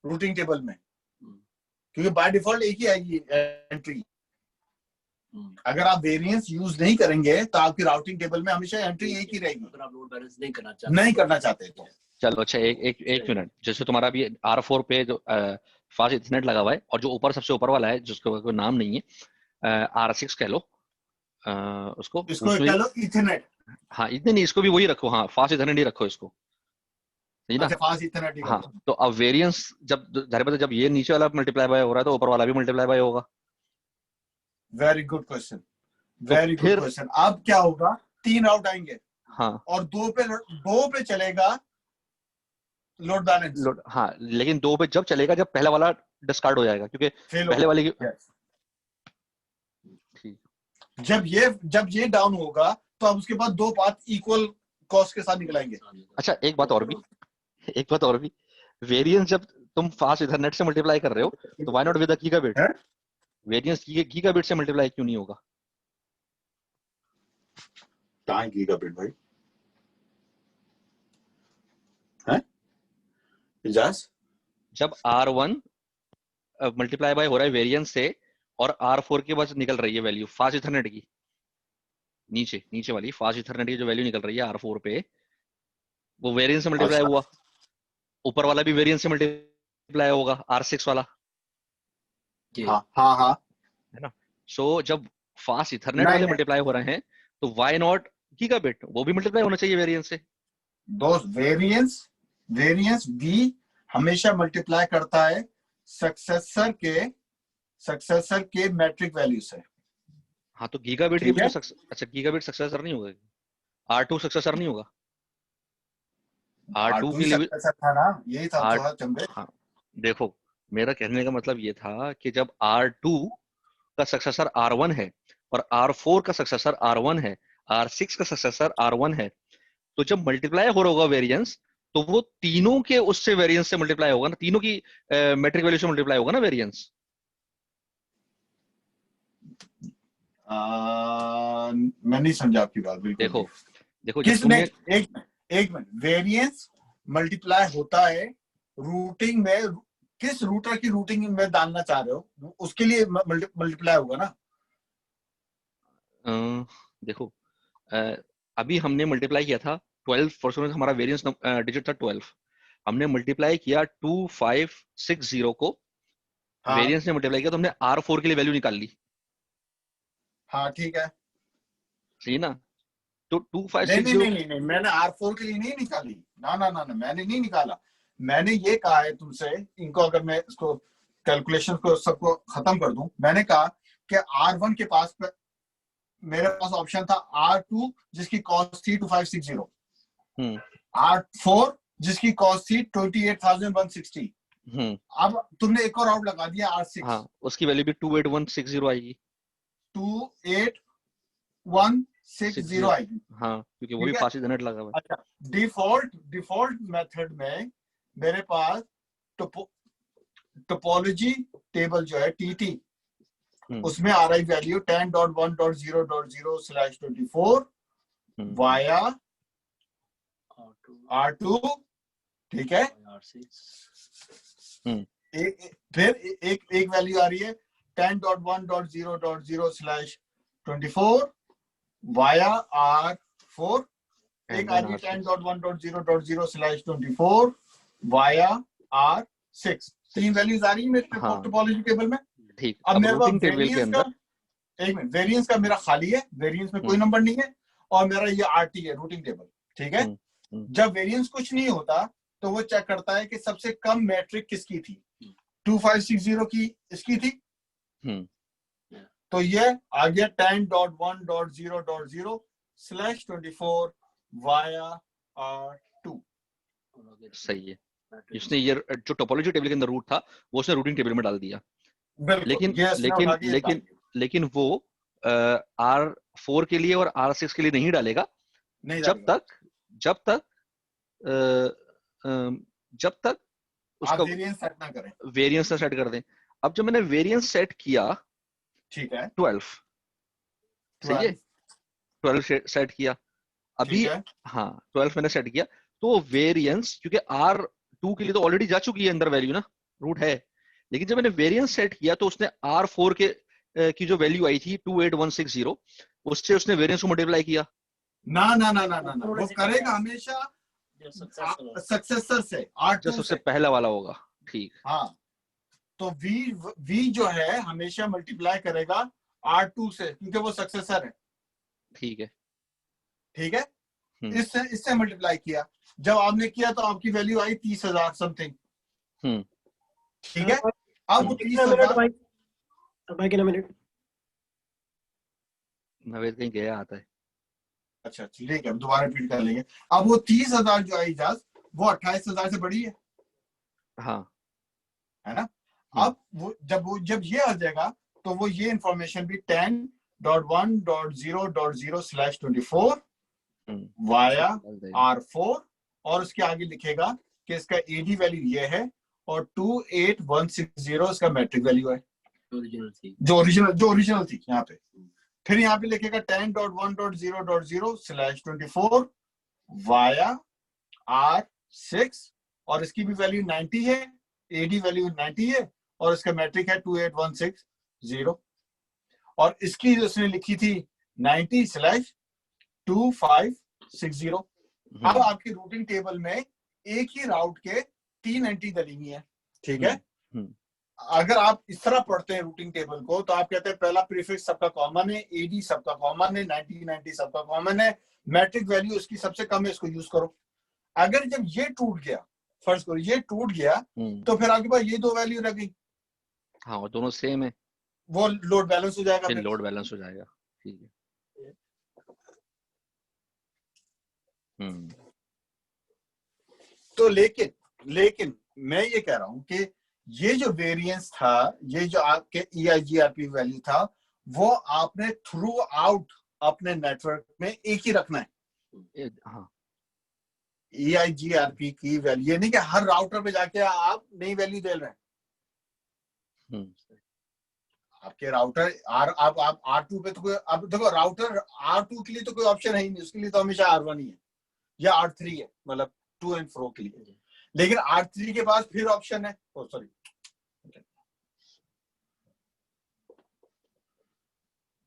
रूटिंग टेबल में, क्योंकि बाय डिफॉल्ट एक ही आएगी एंट्री। अगर आप वेरिएंस यूज नहीं करेंगे तो आपकी राउटिंग टेबल में हमेशा एंट्री एक ही रहेगी, अगर आप लोड बैलेंस नहीं करना चाहते तो चलो अच्छा, एक मिनट, जैसे तुम्हारा भी R4 पे जो फास्ट इथरनेट लगा हुआ है और जो ऊपर सबसे ऊपर वाला है जिसका कोई नाम नहीं है, R6 कह लो, उसको कह लो इथरनेट। हाँ, इतने नहीं, इसको भी वही रखो, हाँ फास्ट इथरनेट ही रखो इसको, सही ना। अच्छा, फास्ट इथरनेट ही हाँ, तो अब वेरिएंस जब ये नीचे वाला मल्टीप्लाई बाय हो रहा है तो ऊपर वाला भी मल्टीप्लाई बाय होगा। Very good question, very good question. अब क्या होगा, 3 आउट आएंगे, हाँ, और 2 पे चलेगा लोड बैलेंस। हाँ, लेकिन 2 पे जब चलेगा जब पहला वाला डिस्कार्ड हो जाएगा, क्योंकि पहले वाले की ठीक, जब ये डाउन होगा तो अब उसके बाद 2 पाथ इक्वल कॉस्ट के साथ निकलाएंगे। अच्छा, एक बात और भी, वेरिएंस जब तुम फास्ट इथरनेट से मल्टीप्लाई कर रहे हो तो why not with the gigabit? Variance gigabit से मल्टीप्लाई क्यों नहीं होगा? कहां गीगाबिट भाई है इजाज? जब R1 मल्टीप्लाई बाय हो रहा है वेरिएंस से और R4 के पास निकल रही है वैल्यू फास्ट इथरनेट की, नीचे वाली फास्ट इथरनेट की जो वैल्यू निकल रही है R4 पे, वो वेरिएंस से मल्टीप्लाई हुआ, ऊपर वाला भी वेरिएंस से मल्टीप्लाई होगा R6 वाला। हाँ, है ना। सो जब फास्ट इथरनेट वाले मल्टीप्लाई हो रहे हैं तो व्हाई नॉट गीगाबिट, वो भी मल्टीप्लाई होना चाहिए वेरिएंस से। दोस्त, वेरिएंस भी हमेशा मल्टीप्लाई करता है सक्सेसर के मैट्रिक वैल्यू से। हाँ, तो गीगाबिट की अच्छा, गीगाबिट सक्सेसर नहीं होगा, R2 सक्सेसर नहीं होगा? R2 के लिए था ना, यही था थोड़ा चंबे। हाँ, देखो, मेरा कहने का मतलब ये था कि जब R2 का सक्सेसर R1 है और R4 का सक्सेसर R1 है, R6 का सक्सेसर R1 है, तो जब मल्टीप्लाई हो रहा होगा वेरिएंस तो वो तीनों के उससे वेरिएंस से मल्टीप्लाई होगा ना, तीनों की मैट्रिक वैल्यू से मल्टीप्लाई होगा ना वेरिएंस। मैं नहीं समझा आपकी बात बिल्कुल। देखो किसने एक मिनट, वेरिएंस मल्टीप्लाई होता है रूटिंग में, किस रूटर की रूटिंग में डालना चाह रहे हो उसके लिए मल्टीप्लाई होगा ना। देखो, अभी हमने मल्टीप्लाई किया था 12, फॉर हमारा वेरिएंस डिजिट था 12, हमने मल्टीप्लाई किया 2560 को, वेरिएंस ने मल्टीप्लाई किया तो हमने R4 के लिए वैल्यू निकाल ली। हाँ ठीक है, सही ना। तो 2560 नहीं, मैंने R4 के लिए नहीं निकाली, ना, मैंने नहीं निकाला। मैंने ये कहा है तुमसे, इनको अगर मैं इसको कैलकुलेशन को सबको खत्म कर दूं, मैंने कहा कि R1 के पास मेरे पास ऑप्शन था R2 जिसकी कॉस्ट थी 2560, R4 जिसकी कॉस्ट थी 28,160। अब तुमने एक और आउट लगा दिया R6, हाँ, उसकी वैल्यू भी 28160 आएगी, 28160 आएगी। हाँ, क्योंकि वो भी फास्ट इथरनेट लगा हुआ है। अच्छा, डिफॉल्ट मेथड में मेरे पास टोपोलॉजी टेबल जो है TT, उसमें आ रही वैल्यू 10.1.0.0/24 वाया R2, ठीक है। फिर एक वैल्यू आ रही है 10.1.0.0/24 वाया R4, एक आ रही है 10.1.0.0/24 वाया R6। 3 वैल्यूज आ रही है मेरे टोपोलॉजी टेबल में। ठीक, अब मेरे पास वेरिएंस का मेरा खाली है, वेरिएंस में कोई नंबर नहीं है, और मेरा ये RT है रूटिंग टेबल, ठीक है। जब वेरिएंस कुछ नहीं होता तो वो चेक करता है कि सबसे कम मैट्रिक किसकी थी, 2560 की इसकी थी, तो ये आ गया 10.1.0.0/24 वाया R2। सही है। इसने ये जो टोपोलॉजी टेबल के अंदर रूट था वो उसने रूटिंग टेबल में डाल दिया। बिल्कुल, लेकिन ये इसने लेकिन उठा के ये डाल लेकिन दिया। लेकिन वो R4 के लिए और R6 के लिए नहीं डालेगा नहीं जब डालेगा। तक आप उसका वेरिएंस सेट ना करें। वेरिएंस सेट कर दें। अब जब मैंने वेरिएंस सेट किया ठीक है, 12, सही है, 12 सेट किया अभी, ठीक है। हाँ 12 मैंने सेट किया, तो वेरिएंस क्योंकि R2 के लिए तो ऑलरेडी जा चुकी है अंदर वैल्यू ना, रूट है, लेकिन जब मैंने वेरिएंस सेट किया तो उसने R4 के की जो वैल्यू आई थी 28160 उससे उसने वेरिएंस को मल्टीप्लाई किया। ना ना ना ना ना ना, वो करेगा हमेशा सक्सेसर से जो R2 सबसे से। पहला वाला होगा, ठीक। हाँ, तो V जो है हमेशा मल्टीप्लाई करेगा R2 से, क्योंकि वो सक्सेसर है। ठीक है, ठीक है, इससे मल्टीप्लाई किया, जब आपने किया तो आपकी वैल्यू आई 30,000 समथिंग। ठीक है, अब वो 30,000 Back in a minute. Naved कहीं गया आता है। अच्छा ठीक है, हम दोबारा रिपीट कर लेंगे। अब वो 30,000 जो आई इजाज, वो 28,000 से बड़ी है, हाँ, है ना। अब वो जब ये आ जाएगा तो वो ये इंफॉर्मेशन भी 10.1.0.0/24 वाया R4 और उसके आगे लिखेगा कि इसका AD वैल्यू ये है और 28160 इसका मैट्रिक वैल्यू है, जो ओरिजिनल थी यहाँ पे। फिर यहाँ पे लिखेगा 10.1.0.0/24 वाया R6 और इसकी भी वैल्यू 90 है, AD वैल्यू 90 है और इसका मैट्रिक है 28160 और इसकी उसने लिखी थी 90/2560। अब आपकी रूटिंग टेबल में एक ही राउट के 3 एंट्री डलेंगी है। ठीक है, अगर आप इस तरह पढ़ते हैं रूटिंग टेबल को तो आप कहते हैं पहला प्रीफिक्स सबका कॉमन है, AD सबका कॉमन है, 90 सबका कॉमन है, मैट्रिक वैल्यू इसकी सबसे कम है, इसको यूज करो। अगर जब ये टूट गया, फर्स्ट करो ये टूट गया, तो फिर आपके पास ये दो वैल्यू रह गई, हाँ वो दोनों सेम है, वो लोड बैलेंस हो जाएगा, फिर लोड बैलेंस हो जाएगा। ठीक है, तो लेकिन मैं ये कह रहा हूं कि ये जो वेरिएंस था, ये जो आपके EIGRP वैल्यू था, वो आपने थ्रू आउट अपने नेटवर्क में एक ही रखना है। हाँ, EIGRP की वैल्यू, ये नहीं कि हर राउटर पे जाके आप नई वैल्यू दे रहे हैं। आपके राउटर आप R2 पे तो कोई, अब देखो राउटर R2 के लिए तो कोई ऑप्शन है ही नहीं, उसके लिए तो हमेशा R1 ही है या R3 है, मतलब टू एंड फ्रो के लिए। लेकिन R3 के पास फिर ऑप्शन है, सॉरी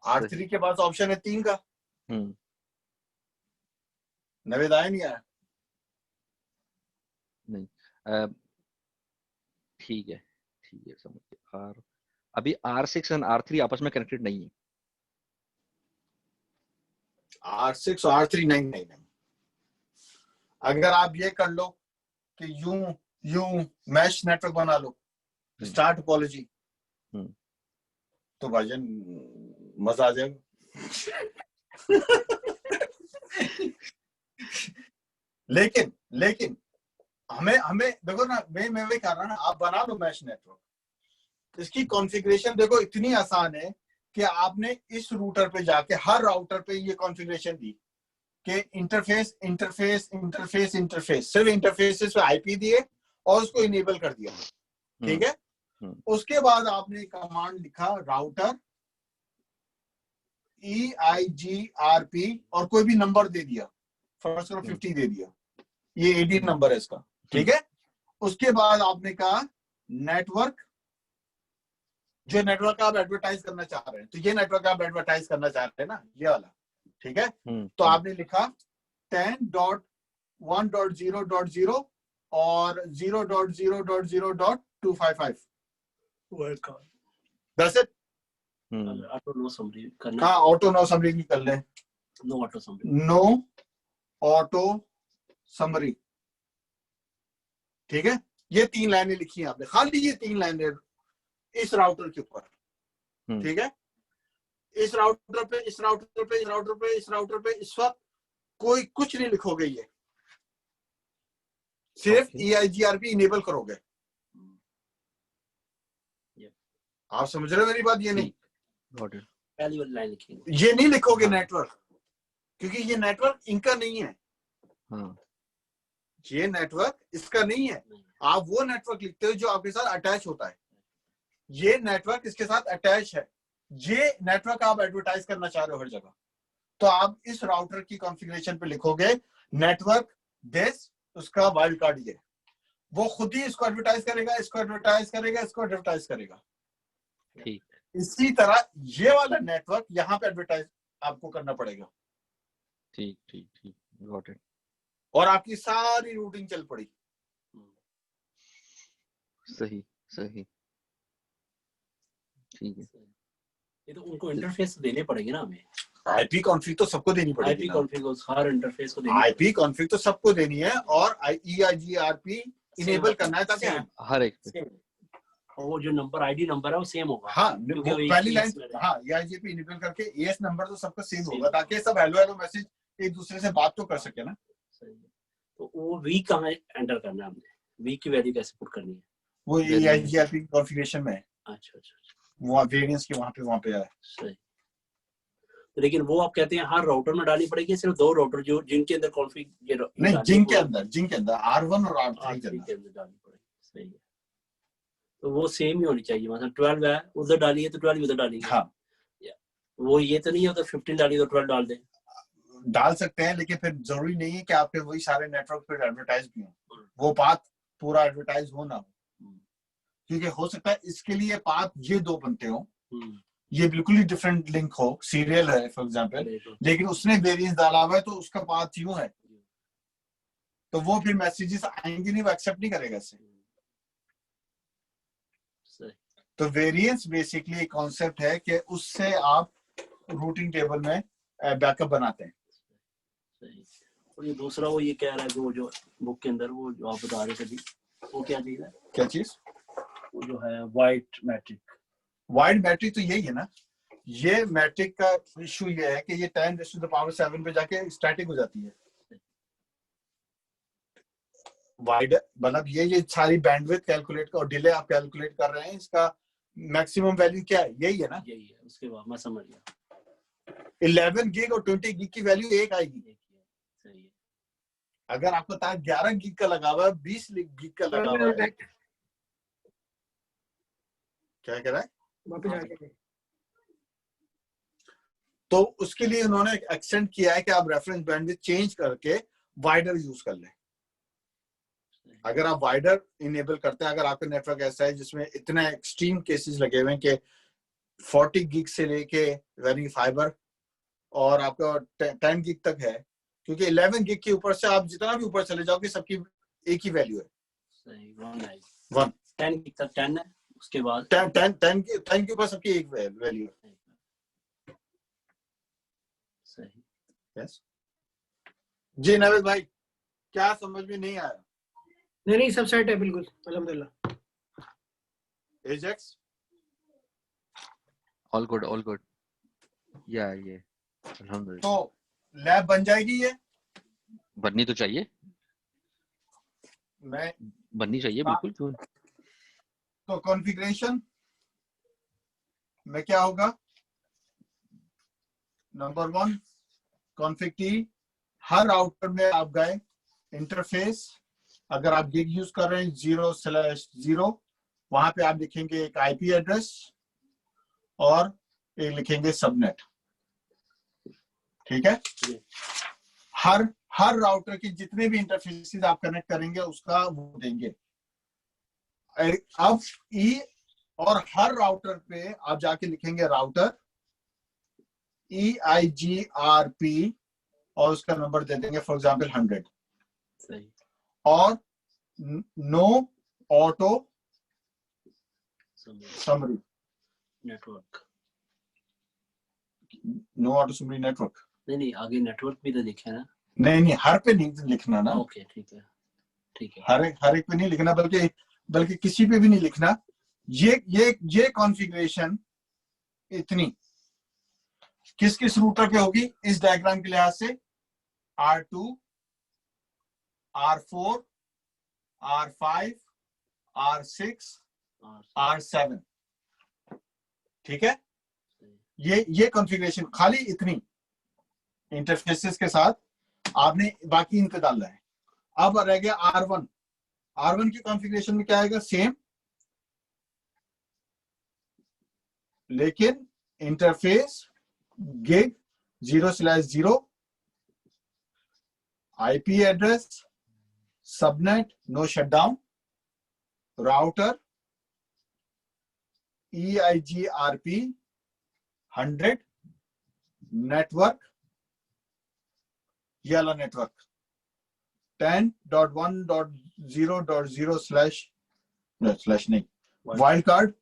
R3 के पास ऑप्शन है 3 का। नवेद आया नहीं आया? नहीं, ठीक है समझ गया। अभी R6 और R3 आपस में कनेक्टेड नहीं है। R6 और R3 नहीं। अगर आप ये कर लो कि यूं मैश नेटवर्क बना लो, स्टार टोपोलॉजी, तो भाईजान मजा आ जाएगा। लेकिन हमें देखो ना, मैं वही कह रहा ना, आप बना लो मैश नेटवर्क, इसकी कॉन्फ़िगरेशन देखो इतनी आसान है कि आपने इस रूटर पे जाके हर राउटर पे ये कॉन्फ़िगरेशन दी कि इंटरफेस सिर्फ इंटरफेसेस पे IP दिए और उसको इनेबल कर दिया। ठीक है, उसके बाद आपने कमांड लिखा राउटर EIGRP और कोई भी नंबर दे दिया, फर्स्ट करो 50 दे दिया, ये AD नंबर है इसका। ठीक है, उसके बाद आपने कहा नेटवर्क, जो नेटवर्क आप एडवर्टाइज करना चाह रहे हैं, तो ये नेटवर्क आप एडवर्टाइज करना चाह रहे हैं ना, ये वाला। ठीक है, तो आपने लिखा 10.1.0.0 और 0.0.0.255। That's it. Auto no summary करना। हाँ, ऑटो नो समरी भी कर लें। No auto summary. No auto summary, ठीक है। ये 3 लाइनें लिखी हैं आपने, खाली ये 3 लाइनें इस राउटर के ऊपर, ठीक है। इस राउटर पे, इस राउटर पे, इस राउटर पे, इस राउटर पे इस वक्त कोई कुछ नहीं लिखोगे, ये सिर्फ EIGRP इनेबल करोगे। आप समझ रहे हो मेरी बात? ये नहीं, पहली वाली लाइन लिखेंगे, ये नहीं लिखोगे नेटवर्क, क्योंकि ये नेटवर्क इनका नहीं है। ये नेटवर्क इसका नहीं है। आप वो नेटवर्क लिखते हो जो आपके साथ अटैच होता है। ये नेटवर्क इसके साथ अटैच है। ये नेटवर्क आप एडवर्टाइज करना चाह रहे हो हर जगह, तो आप इस राउटर की कॉन्फ़िगरेशन पे लिखोगे नेटवर्क दिस, उसका वाइल्ड कार्ड ये, वो खुद ही इसको एडवर्टाइज करेगा, इसको एडवर्टाइज करेगा, इसको एडवर्टाइज करेगा। ठीक। इसी तरह ये वाला नेटवर्क यहाँ पे एडवर्टाइज आपको करना पड़ेगा। ठीक ठीक ठीक, गॉट इट। और आपकी सारी रूटिंग चल पड़ी। सही सही, ठीक है। ये तो उनको इंटरफेस देने पड़ेंगे ना हमें। आईपी कॉन्फ़िग तो सबको देनी पड़ेगी आईपी ना। कॉन्फ़िग हर इंटरफेस को देनी आईपी कॉन्फ़िग तो सबको देनी है, और EIGRP इनेबल करना है ताकि हर एक पे। और वो जो नंबर आईडी नंबर है वो सेम होगा। हाँ, क्योंकि वो वो एक पहली ही लाइन, इसमें है। हाँ EIGRP इनेबल करके एएस नंबर तो सबका सेम होगा, ताकि सब हेलो हेलो मैसेज एक दूसरे से बात तो कर सके ना। सही है। तो वो वीक कहाँ एंटर करना है हमने, वीक की वैल्यू कैसे पुट करनी है? वो EIGRP कॉन्फ़िगरेशन में है। अच्छा अच्छा अच्छा, वो वेरिएंस के वहां पे है। सही। तो लेकिन वो आप कहते हैं हर राउटर में डालनी पड़ेगी, सिर्फ 2 राउटर जो जिनके अंदर कॉन्फ़िग नहीं, जिनके अंदर R1 और R3 के अंदर डालनी पड़ेगी। सही है। तो वो सेम ही होनी चाहिए, मतलब 12 है उधर डाली है तो 12 उधर डालेंगे। हाँ, वो ये तो नहीं है तो 15 डाली तो 12 डाल दें। डाल सकते हैं, लेकिन फिर जरूरी नहीं है कि आपके वही सारे नेटवर्क पे एडवर्टाइज भी हो, वो पाथ पूरा एडवर्टाइज हो ना हो, क्योंकि हो सकता है इसके लिए पाथ ये 2 बनते हो, ये बिल्कुल ही डिफरेंट लिंक हो, सीरियल है फॉर एग्जांपल, लेकिन उसने वेरिएंस डाला हुआ है तो उसका पाथ यूं है, तो वो फिर मैसेजेस आएंगे नहीं, वो एक्सेप्ट नहीं करेगा इसे। तो वेरिएंस बेसिकली एक कॉन्सेप्ट है कि उससे आप रूटिंग टेबल में बैकअप बनाते हैं। और ये दूसरा वो ये कह रहा है कि वो जो बुक के अंदर वो जो आप बता रहे थे अभी, वो क्या चीज है? क्या चीज? वो जो है वाइट मैट्रिक। वाइड मैट्रिक तो यही है ना। ये मैट्रिक का इशू ये है कि ये 10⁻⁷ पे जाके स्टैटिक हो जाती है। वाइड मतलब ये सारी बैंडविड्थ कैलकुलेट और डिले आप कैलकुलेट कर रहे हैं, इसका मैक्सिमम वैल्यू क्या है? यही है ना। यही है। उसके बाद मैं समझ गया, 11 गिग और 20 गिग की वैल्यू एक आएगी। सही है। अगर आपको तार 11 गिग का लगा हुआ है, 20 गिग का लगा हुआ है, क्या कह रहा है वापस आ गए। तो उसके लिए उन्होंने एक्सटेंड किया है कि आप रेफरेंस बैंडविड्थ चेंज करके वाइडर यूज कर लें। अगर आप वाइडर इनेबल करते हैं, अगर आपका नेटवर्क ऐसा है जिसमें इतने एक्सट्रीम केसेस लगे हुए हैं कि 40 गिग से लेके यानी फाइबर और आपका 10 गिग तक है, क्योंकि 11 गिग के ऊपर से आप जितना भी ऊपर चले जाओगे सबकी एक ही वैल्यू है। सही, 1 है। 1 10 गिग तक 10 है, उसके बाद 10 के ऊपर सबकी एक वैल्यू है। सही। यस जी नवेद भाई, क्या समझ में नहीं आया? नहीं सब सेट है बिल्कुल, अल्हम्दुलिल्लाह। एजेक्स ऑल गुड या ये अल्हम्दुलिल्लाह। तो लैब बन जाएगी, ये बननी तो चाहिए, मैं बननी चाहिए बिल्कुल। क्यों? तो कॉन्फ़िगरेशन में क्या होगा? नंबर 1 कॉन्फ़िग टी, हर राउटर में आप गए इंटरफेस, अगर आप गिग यूज कर रहे हैं 0/0, वहां पे आप लिखेंगे एक आईपी एड्रेस और एक लिखेंगे सबनेट। ठीक है। हर राउटर के जितने भी इंटरफेसेस आप कनेक्ट करेंगे उसका वो देंगे। अब और हर राउटर पे आप जाके लिखेंगे राउटर EIGRP और उसका नंबर दे देंगे फॉर एग्जांपल 100। सही। और no auto summary network, no auto summary network नहीं आगे नेटवर्क भी तो देखा है ना। नहीं हर पे नहीं लिखना ना, ओके ठीक है ठीक है। हर एक पे नहीं लिखना, बल्कि किसी पे भी नहीं लिखना। ये कॉन्फ़िगरेशन इतनी किस किस रूटर पे होगी इस डायग्राम के लिहाज से? R2, R4, R5, R6, R7, ठीक है। ये कॉन्फ़िगरेशन खाली इतनी इंटरफेसेस के साथ आपने बाकी इनके डालना है। अब रह गया R1। R1 की कॉन्फ़िगरेशन में क्या आएगा? सेम, लेकिन interface gig 0/0, IP address, subnet no shutdown, router EIGRP 100, network ये वाला नेटवर्क 10.1.0.0/ नहीं, wildcard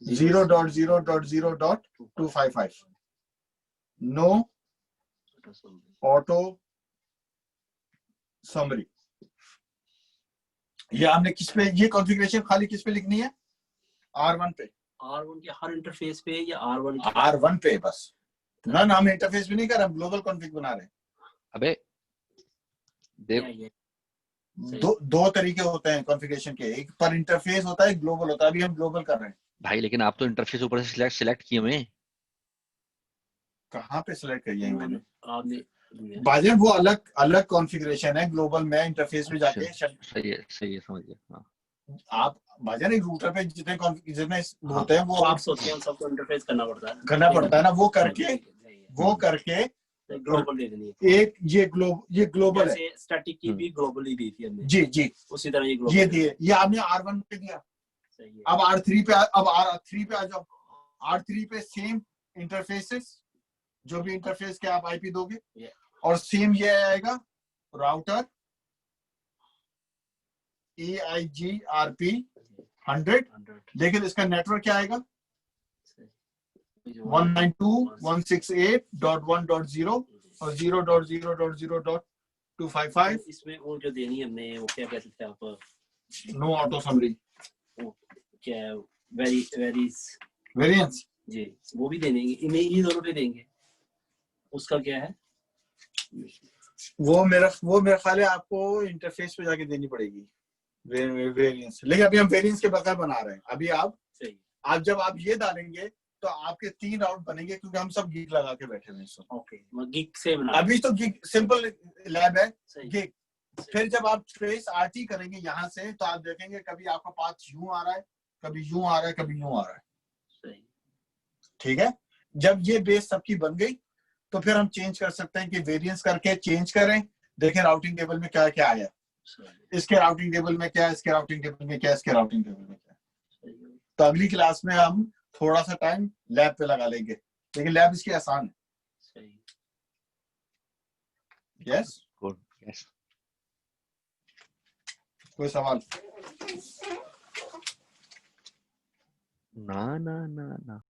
0.0.0.255, no auto summary. ये हमने किस पे, ये कॉन्फ़िगरेशन खाली किस पे लिखनी है? R1 पे। R1 के हर इंटरफेस पे या R1 R1 पे बस ना हम इंटरफेस भी नहीं कर रहे, हम ग्लोबल कॉन्फ़िग बना रहे हैं। अबे देख, ये दो तरीके होते हैं कॉन्फ़िगरेशन के, एक पर इंटरफेस होता है, एक ग्लोबल होता है। अभी हम ग्लोबल कर रहे हैं। भाई लेकिन आप तो इंटरफेस ऊपर से सिलेक्ट किए हुए हैं। कहाँ पे सिलेक्ट किया है मैंने? आपने भाईजान वो अलग कॉन्फ़िगरेशन है ग्लोबल में, इंटरफेस में जाके सही है समझ गया। हाँ आप भाईजान एक रूटर पे जितने होते हैं वो आप होते हैं, सबको इंटरफेस करना पड़ता है ना, वो करके ग्लोबल दे देनी है। एक ये ग्लोबल है। जैसे स्टैटिक की भी ग्लोबली दी थी हमने, जी उसी तरह ये ग्लोबल ये दिए, ये आपने R1 पे दिया। सही है। अब R3 पे आ जाओ। R3 पे सेम इंटरफेसेस, जो भी इंटरफेस के आप आईपी दोगे, और सेम ये आएगा राउटर EIGRP 100, लेकिन इसका नेटवर्क क्या आएगा? 192.168.1.0 और 0.0.0.255। इसमें वो जो देनी है हमने, वो क्या कहते थे आप? नो ऑटो समरी, क्या वेरिएंस जी, वो भी देंगे, इन्हीं दोनों पे देंगे। उसका क्या है? वो मेरा ख्याल है आपको इंटरफेस पे जाके देनी पड़ेगी वेरिएंस, लेकिन अभी हम वेरिएंस के बगैर बना रहे हैं। अभी आप जब आप ये डालेंगे तो आपके 3 राउट बनेंगे, क्योंकि हम सब गिग लगा के बैठे हुए हैं। ओके, गिग से बना, अभी तो गिग सिंपल लैब है गिग। फिर जब आप ट्रेस RT करेंगे यहाँ से, तो आप देखेंगे कभी आपका पाथ यूं आ रहा है, कभी यूं आ रहा है, कभी यूं आ रहा है। ठीक है, जब ये बेस सबकी बन गई तो फिर हम चेंज कर सकते हैं कि वेरिएंस करके चेंज करें। देखें राउटिंग टेबल में क्या क्या आया, इसके राउटिंग टेबल में क्या, इसके राउटिंग टेबल में क्या, इसके राउटिंग टेबल में क्या। तो अगली क्लास में हम थोड़ा सा टाइम लैब पे लगा लेंगे, लेकिन लैब इसकी आसान है। Yes, good, yes. कोई सवाल? ना ना ना ना